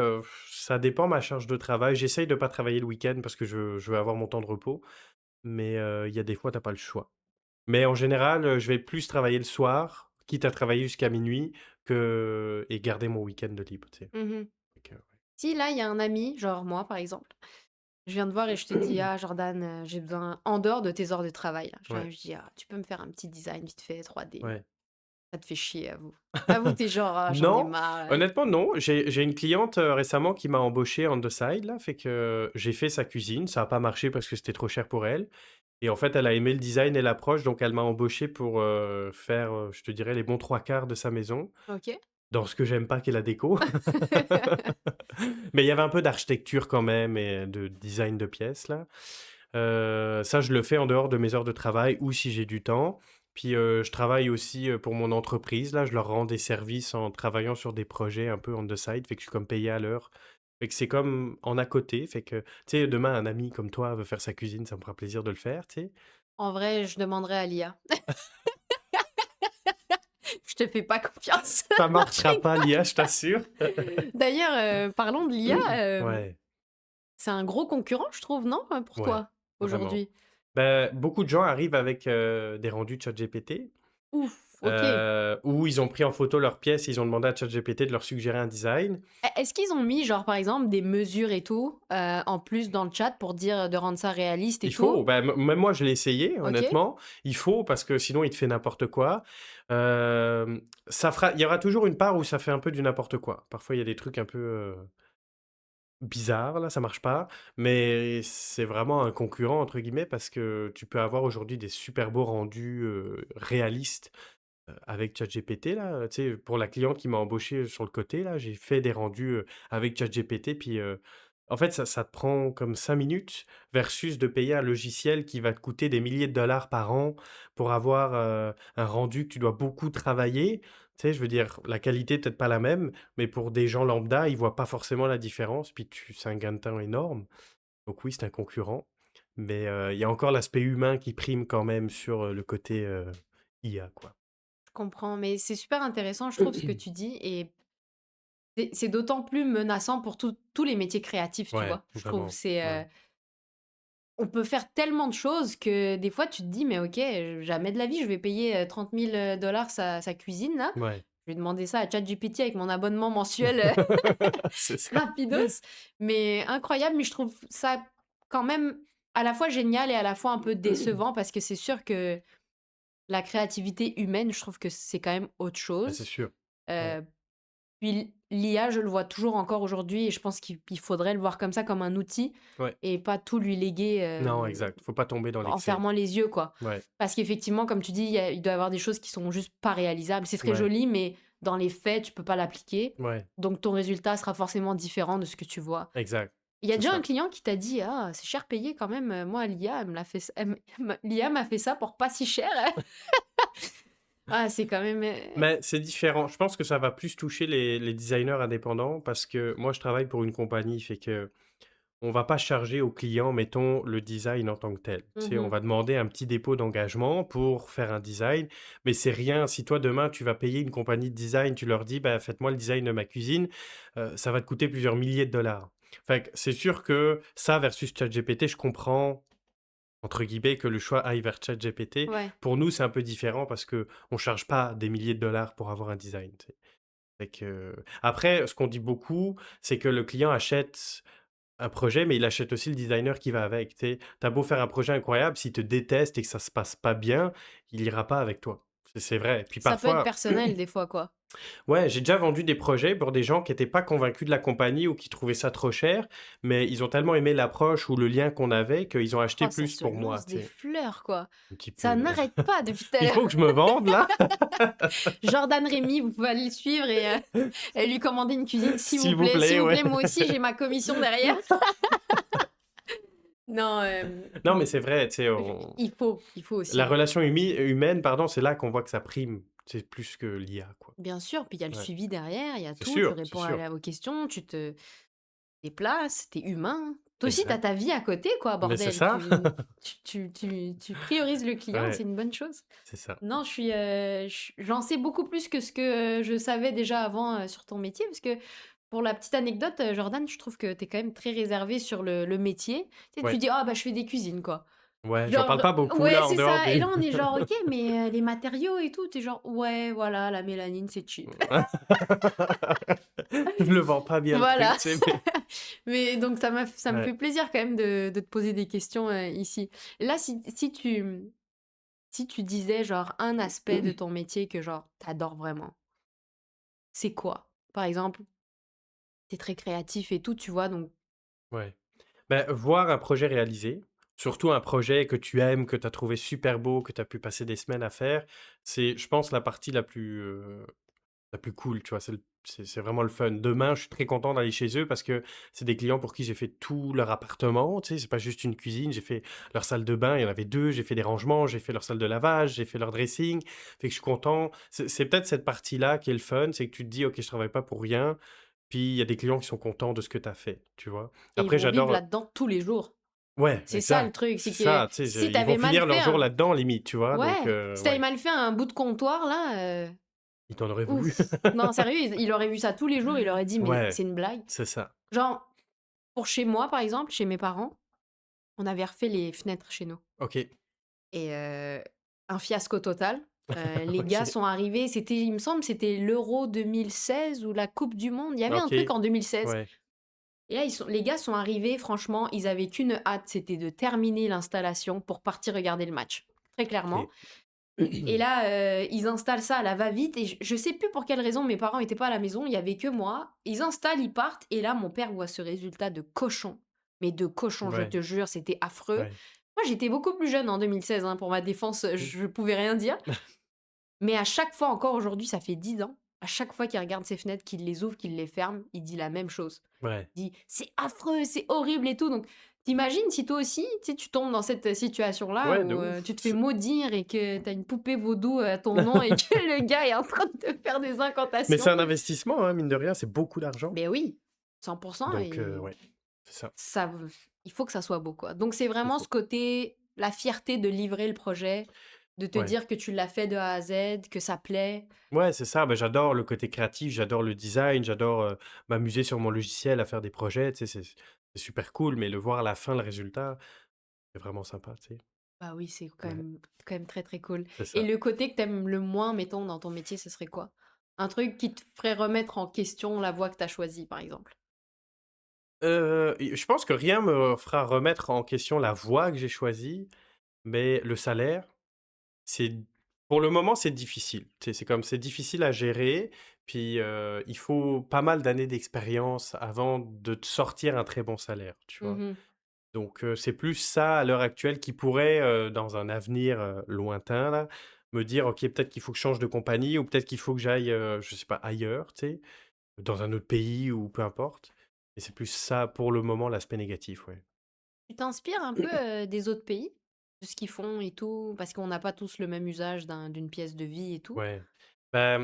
ça dépend ma charge de travail. J'essaye de pas travailler le week-end parce que je veux avoir mon temps de repos, mais il y a des fois, t'as pas le choix. Mais en général, je vais plus travailler le soir, quitte à travailler jusqu'à minuit que et garder mon week-end de libre, tu sais? Mmh. Donc, Si là, il y a un ami, genre moi, par exemple, je viens te voir et je te dis: ouais. «Ah Jordan, j'ai besoin» en dehors de tes heures de travail là, Ouais, j'arrive, je dis: «Ah, tu peux me faire un petit design vite fait 3D?» ouais. Ça te fait chier, avoue. Avoue, tu genre: «Ah j'en ai Non, marre, honnêtement non. J'ai une cliente, récemment qui m'a embauché on the side là, fait que j'ai fait sa cuisine. Ça a pas marché parce que c'était trop cher pour elle et en fait, elle a aimé le design et l'approche, donc elle m'a embauché pour, faire, je te dirais les bons 3 quarts de sa maison, OK. dans ce que j'aime pas qui est la déco. Mais il y avait un peu d'architecture quand même et de design de pièces là. Ça, je le fais en dehors de mes heures de travail ou si j'ai du temps. Puis, je travaille aussi, pour mon entreprise là, je leur rends des services en travaillant sur des projets un peu on the side, fait que je suis comme payé à l'heure. Fait que c'est comme en à côté, fait que, tu sais, demain un ami comme toi veut faire sa cuisine, ça me fera plaisir de le faire, tu sais? En vrai, je demanderais à l'IA. Je te fais pas confiance. Ça Non, je marchera pas l'IA, je t'assure. d'ailleurs, parlons de l'IA, Ouais, c'est un gros concurrent, je trouve, non, pour ouais, toi, vraiment. aujourd'hui? Beaucoup de gens arrivent avec, des rendus ChatGPT. Ouf, OK. Où ils ont pris en photo leur pièce, ils ont demandé à ChatGPT de leur suggérer un design. Est-ce qu'ils ont mis, genre, par exemple, des mesures et tout, en plus dans le chat pour dire de rendre ça réaliste et Il faut, tout? bah, même moi je l'ai essayé OK. honnêtement. Il faut parce que sinon il te fait n'importe quoi. Il y aura toujours une part où ça fait un peu du n'importe quoi. Parfois il y a des trucs un peu, bizarres là, ça marche pas. Mais c'est vraiment «un concurrent» entre guillemets parce que tu peux avoir aujourd'hui des super beaux rendus, réalistes. Avec ChatGPT là, tu sais, pour la cliente qui m'a embauché sur le côté là, j'ai fait des rendus, avec ChatGPT puis, en fait ça te prend comme 5 minutes versus de payer un logiciel qui va te coûter des milliers de dollars par an pour avoir, un rendu que tu dois beaucoup travailler. Tu sais, je veux dire, la qualité est peut-être pas la même, mais pour des gens lambda, ils voient pas forcément la différence, puis tu c'est un gain de temps énorme. Donc oui, c'est un concurrent, mais, il y a encore l'aspect humain qui prime quand même sur, le côté, IA quoi. Je comprends, mais c'est super intéressant, je trouve, ce que tu dis et c'est d'autant plus menaçant pour tous les métiers créatifs, tu Ouais, vois? Je trouve, vraiment, ouais. on peut faire tellement de choses que des fois tu te dis: «Mais OK, jamais de la vie je vais payer, 30 000 sa cuisine là. Ouais. Je vais demander ça à ChatGPT avec mon abonnement mensuel, C'est ça. rapidos». Mais incroyable, mais je trouve ça quand même à la fois génial et à la fois un peu décevant parce que c'est sûr que la créativité humaine, je trouve que c'est quand même autre Bah, c'est chose. sûr. Ouais. Heu, Puis l'IA, je le vois toujours encore aujourd'hui et je pense qu'il faudrait le voir comme ça, comme un outil Ouais. et pas tout lui léguer, Non, exact. Faut pas tomber dans en l'excès. fermant les yeux, quoi. Ouais, Parce qu'effectivement, comme tu dis, il doit y avoir des choses qui sont juste pas réalisables. C'est très ouais, joli, mais dans les faits, tu peux pas l'appliquer. ouais, Donc ton résultat sera forcément différent de ce que tu vois. exact. Il y a C'est déjà un ça. client qui t'a dit: «Ah, c'est cher payé quand même, moi l'IA, elle me l'a fait l'IA m'a fait ça pour pas si cher». Ah, c'est quand même, Mais c'est différent. Je pense que ça va plus toucher les designers indépendants parce que moi, je travaille pour une compagnie, fait que on va pas charger au client, mettons, le design en tant que tel. Tu sais, on mmh va demander un petit dépôt d'engagement pour faire un design, mais c'est rien. Si toi, demain, tu vas payer une compagnie de design, tu leur dis: «Bah, faites-moi le design de ma cuisine», ça va te coûter plusieurs milliers de dollars. Fait que c'est sûr que ça versus ChatGPT, je comprends, entre guillemets, que le choix aille vers ChatGPT. ouais. Pour nous, c'est un peu différent parce que on charge pas des milliers de dollars pour avoir un design, tu sais. Fait que après, ce qu'on dit beaucoup, c'est que le client achète un projet, mais il achète aussi le designer qui va avec, tu sais? Tu beau faire un projet incroyable, s'il te déteste et que ça se passe pas bien, il ira pas avec toi. c'est vrai. Puis Ça peut être parfois personnel des fois, quoi. ouais, j'ai déjà vendu des projets pour des gens qui étaient pas convaincus de la compagnie ou qui trouvaient ça trop cher, mais ils ont tellement aimé l'approche ou le lien qu'on avait qu'ils ont acheté Oh, ça plus se pour moi, lance tu des sais? fleurs, quoi. Un petit Ça peu. n'arrête pas depuis tout à Il l'heure. faut que je me vende là, Jordan Rémy, vous pouvez aller le suivre et lui commander une cuisine, s'il vous s'il vous plaît. S'il plaît, vous ouais. plaît, moi aussi, j'ai ma commission derrière. Non, Non, mais c'est vrai, tu sais, il faut aussi, la hein. relation humaine, pardon, c'est là qu'on voit que ça prime. C'est plus que l'IA, quoi. Bien sûr, puis il y a le Ouais. suivi derrière, il y a C'est tout, tu sûr, c'est réponds sûr. aux questions, tu te déplaces, t'es humain. Toi aussi, t'as Exact. ta vie à côté, quoi, Mais c'est bordel. ça. Tu priorises le client, c'est Ouais, une bonne chose. c'est ça. Non, j'en sais beaucoup plus que ce que je savais déjà avant sur ton métier, parce que pour la petite anecdote, Jordan, je trouve que tu es quand même très réservé sur le métier. Tu sais, tu Ouais, dis, ah bah je fais des cuisines, quoi. ouais, j'en Genre, parle pas beaucoup ouais, là en c'est dehors ça. Et des là, on est genre, ok, mais les matériaux et tout, t'es genre, ouais, voilà, la mélanine, c'est cheap. Je le vends pas bien le truc, Voilà. tu sais, mais Mais donc, ça me ouais. fait plaisir quand même de te poser des questions ici. Là, si tu disais genre un aspect de ton métier que genre t'adores vraiment, c'est quoi? Par exemple, t'es très créatif et tout, tu vois, donc Ouais. Bah, voir un projet réalisé, surtout un projet que tu aimes, que tu as trouvé super beau, que tu as pu passer des semaines à faire, c'est, je pense, la partie la plus cool, tu vois? C'est vraiment le fun. Demain, je suis très content d'aller chez eux parce que c'est des clients pour qui j'ai fait tout leur appartement, tu sais? C'est pas juste une cuisine, j'ai fait leur salle de bain, il y en avait 2, j'ai fait des rangements, j'ai fait leur salle de lavage, j'ai fait leur dressing, fait que je suis content. C'est peut-être cette partie-là qui est le fun, c'est que tu te dis: «OK, je travaille pas pour rien», puis il y a des clients qui sont contents de ce que tu as fait, tu vois? et ils Après vont vivre j'adore, là-dedans tous les jours. ouais, C'est ça le exact, truc, c'est c'est que ça, tu sais, si ils vont t'avais mal finir fait leur jour un là-dedans limite, tu vois? Donc ouais, si t'avais ouais, mal fait un bout de comptoir là, ils t'en auraient voulu. ouf. Non, sérieux, il aurait vu ça tous les jours, il aurait dit: «Mais Ouais, c'est une blague?» c'est ça. Genre, pour chez moi, par exemple, chez mes parents, on avait refait les fenêtres chez nous OK, et un fiasco total. Les gars OK, sont arrivés, c'était il me semble, c'était l'Euro 2016 ou la coupe du monde. Il y avait un OK, truc en 2016 ouais, et là, les gars sont arrivés, franchement, ils avaient qu'une hâte, c'était de terminer l'installation pour partir regarder le match, très clairement. OK. Et là, ils installent ça à la va-vite et je sais plus pour quelle raison mes parents étaient pas à la maison, il y avait que moi. Ils installent, ils partent et là, mon père voit ce résultat de cochon. Mais de cochon, je Ouais, te jure, c'était affreux. ouais. Moi, j'étais beaucoup plus jeune en 2016, hein, pour ma défense, Mmh. je pouvais rien dire. Mais à chaque fois, encore aujourd'hui, ça fait 10 ans, à chaque fois qu'il regarde ses fenêtres, qu'il les ouvre, qu'il les ferme, il dit la même chose. Ouais, Il dit: «C'est affreux, c'est horrible et tout», donc t'imagines si toi aussi, tu sais, tu tombes dans cette situation-là ouais, de où, ouf. tu te fais maudire et que t'as une poupée vaudou à ton nom et que le gars est en train de te faire des Mais c'est incantations. un investissement, hein, mine de rien, c'est beaucoup d'argent. Ben oui, 100 Donc et ouais, c'est ça, ça v il faut que ça soit beau, quoi. Donc c'est il vraiment ce faut. côté, la fierté de livrer le projet, de te Ouais. dire que tu l'as fait de A à Z, que ça plaît. Ouais, c'est ça, bah, j'adore le côté créatif, j'adore le design, j'adore, m'amuser sur mon logiciel à faire des projets, tu sais? C'est super cool, mais le voir à la fin, le résultat, c'est vraiment sympa, tu sais? Bah oui, c'est Ouais, quand même très, très cool. c'est Et ça. le côté que t'aimes le moins, mettons, dans ton métier, ce serait quoi? Un truc qui te ferait remettre en question la voie que t'as choisie, par exemple? Et je pense que rien me fera remettre en question la voie que j'ai choisie, mais le salaire, c'est pour le moment, c'est difficile. Tu sais, c'est difficile à gérer, puis, il faut pas mal d'années d'expérience avant de te sortir un très bon salaire, tu vois? Mmh. Donc, c'est plus ça à l'heure actuelle qui pourrait, dans un avenir, lointain là, me dire: «OK, peut-être qu'il faut que je change de compagnie ou peut-être qu'il faut que j'aille, je sais pas, ailleurs», tu sais? Dans un autre pays ou peu importe. Et c'est plus ça pour le moment l'aspect négatif, ouais. Tu t'inspires un peu, des autres pays? De ce qu'ils font et tout? Parce qu'on n'a pas tous le même usage d'une pièce de vie et tout. Ouais. Bah,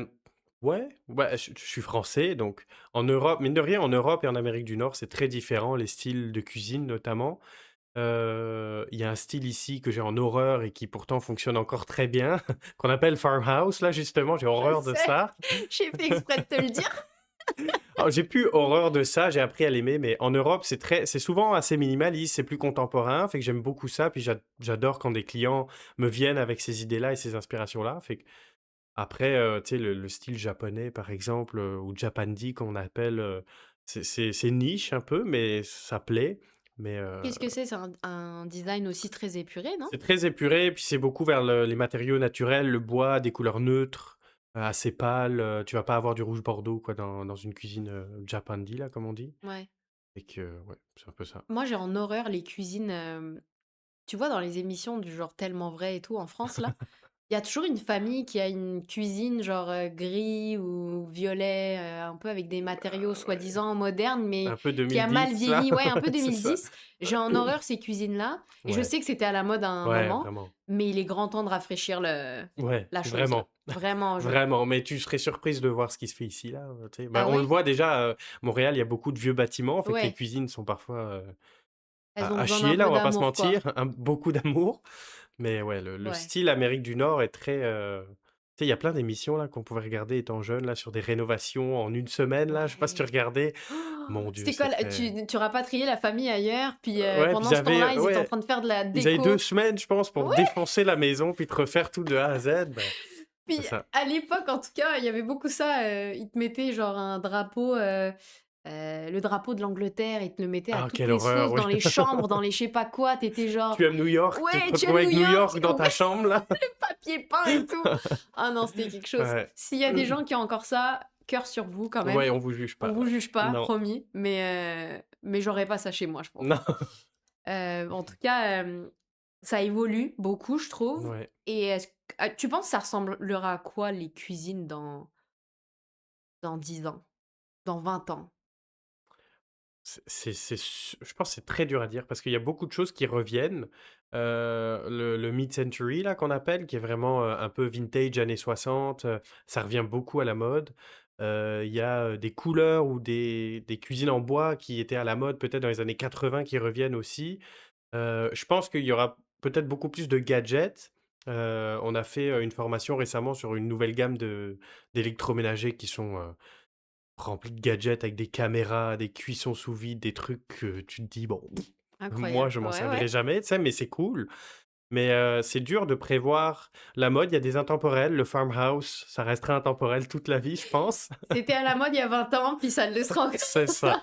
ouais, ouais, je suis français, donc en Europe, mine de rien, en Europe et en Amérique du Nord, c'est très différent, les styles de cuisine notamment. Il y a un style ici que j'ai en horreur et qui pourtant fonctionne encore très bien, qu'on appelle farmhouse là justement, j'ai Je horreur de sais, ça. j'ai fait exprès de te le dire. Alors j'ai plus horreur de ça, j'ai appris à l'aimer, mais en Europe, c'est souvent assez minimaliste, c'est plus contemporain, fait que j'aime beaucoup ça, puis j'adore quand des clients me viennent avec ces idées-là et ces inspirations-là, fait qu'après, tu sais, le style japonais, par exemple, ou japandi qu'on appelle, c'est niche un peu, mais ça plaît. Mais Qu'est-ce que c'est? C'est un design aussi très épuré, non? c'est très épuré, puis c'est beaucoup vers les matériaux naturels, le bois, des couleurs neutres, assez pâles. Tu vas pas avoir du rouge bordeaux quoi dans une cuisine japandi là comme on dit. Ouais. Et que ouais, c'est un peu ça. Moi, j'ai en horreur les cuisines, tu vois, dans les émissions du genre Tellement vrai et tout en France là, il y a toujours une famille qui a une cuisine genre, gris ou violet, un peu avec des matériaux Ouais, soi-disant modernes, mais un peu qui a mal 2010 là, vieilli. Ouais, un peu ouais, c'est ça. 2010. J'ai en horreur ces cuisines-là et je Ouais, sais que c'était à la mode à un ouais, moment, vraiment. mais il est grand temps de rafraîchir Ouais, la chose là. vraiment, Vraiment, je vraiment, mais tu serais surprise de voir ce qui se fait ici là, tu sais? Bah, ah on le ouais? voit déjà, Montréal, il y a beaucoup de vieux bâtiments, fait que les Ouais, cuisines sont parfois, elles ont à besoin d'un chier là, peu on va pas se d'amour quoi. mentir, beaucoup d'amour. Mais ouais, le Ouais. style Amérique du Nord est très, tu sais, il y a plein d'émissions là qu'on pouvait regarder étant jeune là, sur des rénovations en une semaine là, je sais pas si tu Ouais. regardais? Oh, Mon Dieu, c'était quoi c'est là? très Tu rapatriais la famille ailleurs, puis, ouais, puis ils pendant ce temps-là, avaient ils étaient en ouais, train de faire de la ils avaient 2 déco. semaines je pense pour Ouais, défoncer la maison puis te refaire tout de A à Z, bah, c'est puis ça. à l'époque, en tout cas, il y avait beaucoup ça, ils te mettaient genre un drapeau, le drapeau de l'Angleterre, ils te le mettaient à Ah toutes quelle les horreur, sauces, oui. dans les chambres, dans les je sais pas quoi, tu étais genre: Tu aimes New York? Tu te «Ouais, tu retrouves aimes New avec New York?» York dans ta Ouais, chambre là? papier peint et tout. Ah non, c'était quelque chose. Ouais. S'il y a des gens qui ont encore ça, cœur sur vous quand même. Ouais, on vous juge On pas, vous ouais. juge pas, Non, promis, mais j'aurais pas ça chez moi, je pense. non. En tout cas, ça évolue beaucoup, je trouve. Ouais. Et tu penses que ça ressemblera à quoi les cuisines dans 10 ans? Dans 20 ans? C'est su je pense que c'est très dur à dire parce qu'il y a beaucoup de choses qui reviennent. Le mid-century là qu'on appelle, qui est vraiment, un peu vintage années 60, ça revient beaucoup à la mode. Il y a, des couleurs ou des cuisines en bois qui étaient à la mode peut-être dans les années 80 qui reviennent aussi. Je pense qu'il y aura peut-être beaucoup plus de gadgets. On a fait, une formation récemment sur une nouvelle gamme d'électroménagers qui sont, rempli de gadgets avec des caméras, des cuissons sous vide, des trucs que tu te dis: «Bon, moi Incroyable. je m'en Ouais, servirai ouais. jamais», tu sais? Mais c'est cool. Mais, c'est dur de prévoir la mode. Il y a des intemporels, le farmhouse, ça restera intemporel toute la vie, je pense. C'était à la mode il y a 20 ans, puis ça le sera encore. C'est ça.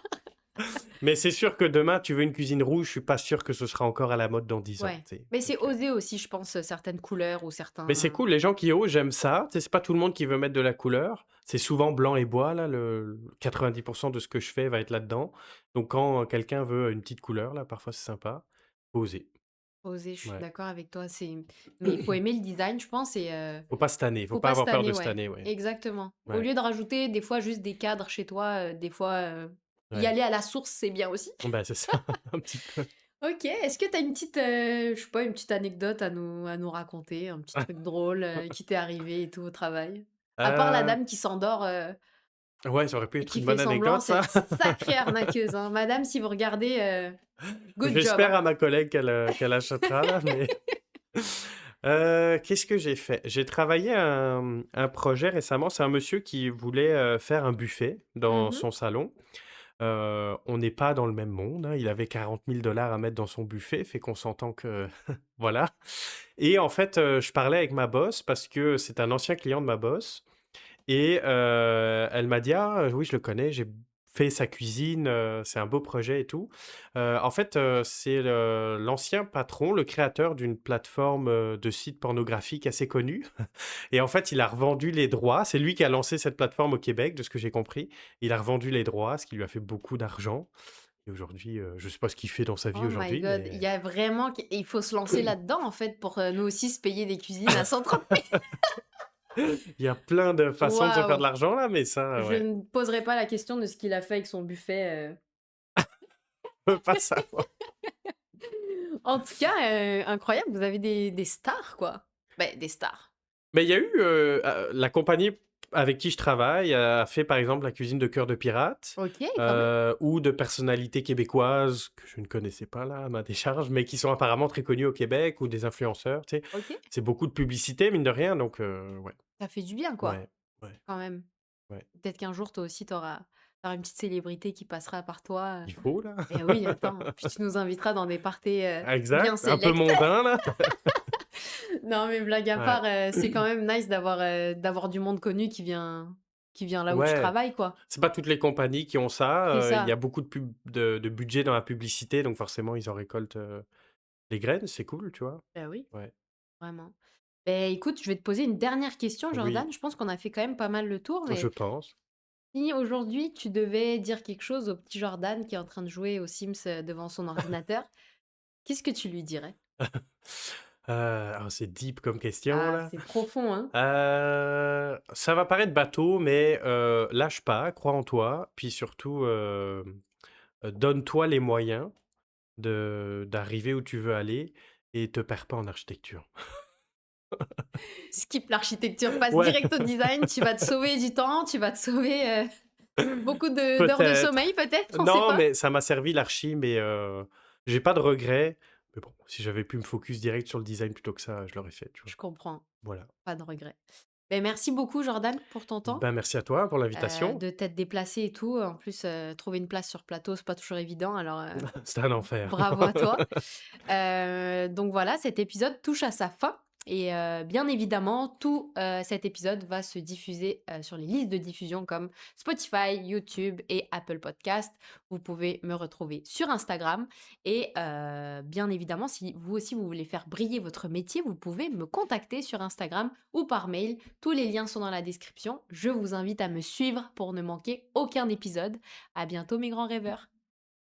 Mais c'est sûr que demain, tu veux une cuisine rouge, je suis pas sûr que ce sera encore à la mode dans 10 ans, Ouais. tu sais? Mais c'est Donc, osé aussi, je pense, certaines couleurs ou mais c'est certains. cool, les gens qui osent, j'aime ça. Tu sais, c'est pas tout le monde qui veut mettre de la couleur. C'est souvent blanc et bois, là, le 90 de ce que je fais va être là-dedans. Donc quand, quelqu'un veut une petite couleur, là, parfois c'est sympa. Faut oser. Oser, je suis Ouais. d'accord avec toi. Mais il faut aimer le design, je pense, et Faut pas se tanner, faut faut pas pas se avoir peur de tanner, se ouais. tanner, ouais. Exactement. Au Ouais, lieu de rajouter des fois juste des cadres chez toi, des fois, y ouais. aller à la source, c'est bien aussi. Bah, c'est ça, un petit peu. OK, est-ce que tu as une petite, je sais pas, une petite anecdote à nous raconter, un petit truc drôle, qui t'est arrivé et tout au travail? À part la Heu, dame qui s'endort, ouais, ça aurait pu et être qui une fait bonne semblant, anecdote ça. cette sacrée arnaqueuse, hein. Madame, si vous regardez, good job, J'espère hein. à ma collègue qu'elle achètera là, mais qu'est-ce que j'ai fait? J'ai travaillé un projet récemment. C'est un monsieur qui voulait, faire un buffet dans Mmh. son salon. On n'est pas dans le même monde, hein. Il avait 40 000 à mettre dans son buffet, fait qu'on s'entend que voilà. Et en fait, je parlais avec ma boss parce que c'est un ancien client de ma boss et elle m'a dit: «Ah, oui, je le connais, j'ai fait sa cuisine, c'est un beau projet et tout». En fait, c'est l'ancien patron, le créateur d'une plateforme, de sites pornographiques assez connue et en fait, il a revendu les droits. C'est lui qui a lancé cette plateforme au Québec, de ce que j'ai compris. Il a revendu les droits, ce qui lui a fait beaucoup d'argent et aujourd'hui, je sais pas ce qu'il fait dans sa vie Oh my aujourd'hui, god, il mais y a vraiment il faut se lancer là-dedans, en fait, pour, nous aussi se payer des cuisines à 130 000. il y a plein de façons de se faire de Waouh! l'argent là, mais ça, Je ouais, ne poserai pas la question de ce qu'il a fait avec son buffet, on peut pas savoir. En tout cas, incroyable, vous avez des stars, quoi. Beh, des stars. Mais il y a eu, la compagnie avec qui je travaille a fait, par exemple, la cuisine de Cœur de pirate, OK, quand même. ou de personnalités québécoises que je ne connaissais pas là, à ma décharge, mais qui sont apparemment très connues au Québec ou des influenceurs, tu sais? OK. C'est beaucoup de publicité, mine de rien, donc ouais, Ça fait du bien, quoi, ouais, ouais, quand même. ouais. Peut-être qu'un jour, toi aussi, tu auras une petite célébrité qui passera par toi, Il faut là. eh oui, attends, puis tu nous inviteras dans des parties, bien Exact, un peu select. mondain là. Non, mais blague à Ouais. part, c'est quand même nice d'avoir du monde connu qui vient qui vient là où tu Ouais, travailles, quoi. c'est pas toutes les compagnies qui ont C'est ça, il y a ça. beaucoup de budget dans la publicité, donc forcément ils en récoltent, les graines, c'est cool, tu vois? Bah oui, Ouais. vraiment. Beh, écoute, je vais te poser une dernière question, Oui, Jordan. Je pense qu'on a fait quand même pas mal le tour, je mais pense. si aujourd'hui tu devais dire quelque chose au petit Jordan qui est en train de jouer aux Sims, devant son ordinateur, qu'est-ce que tu lui dirais? C'est deep comme question Ah, là. c'est profond, hein? Ça va paraître bateau, mais lâche pas, crois en toi, puis surtout, donne-toi les moyens de d'arriver où tu veux aller et te perds pas en architecture. Skip l'architecture, passe Ouais, direct au design, tu vas te sauver du temps, tu vas te sauver, beaucoup de d'heures de peut-être. sommeil peut-être, on sait Non, pas? mais ça m'a servi l'archi, mais j'ai pas de regrets. Mais bon, si j'avais pu me focus direct sur le design plutôt que ça, je l'aurais fait, tu vois? Je comprends, Voilà. pas de regret. Beh, merci beaucoup Jordan pour ton temps, Ben, merci à toi pour l'invitation. de t'être déplacé et tout. En plus, trouver une place sur plateau, c'est pas toujours évident alors, C'était un enfer. bravo à toi. Donc voilà, cet épisode touche à sa fin et bien évidemment, tout, cet épisode va se diffuser, sur les listes de diffusion comme Spotify, YouTube et Apple Podcast. Vous pouvez me retrouver sur Instagram et bien évidemment, si vous aussi vous voulez faire briller votre métier, vous pouvez me contacter sur Instagram ou par mail. Tous les liens sont dans la description. Je vous invite à me suivre pour ne manquer aucun épisode. À bientôt mes grands rêveurs.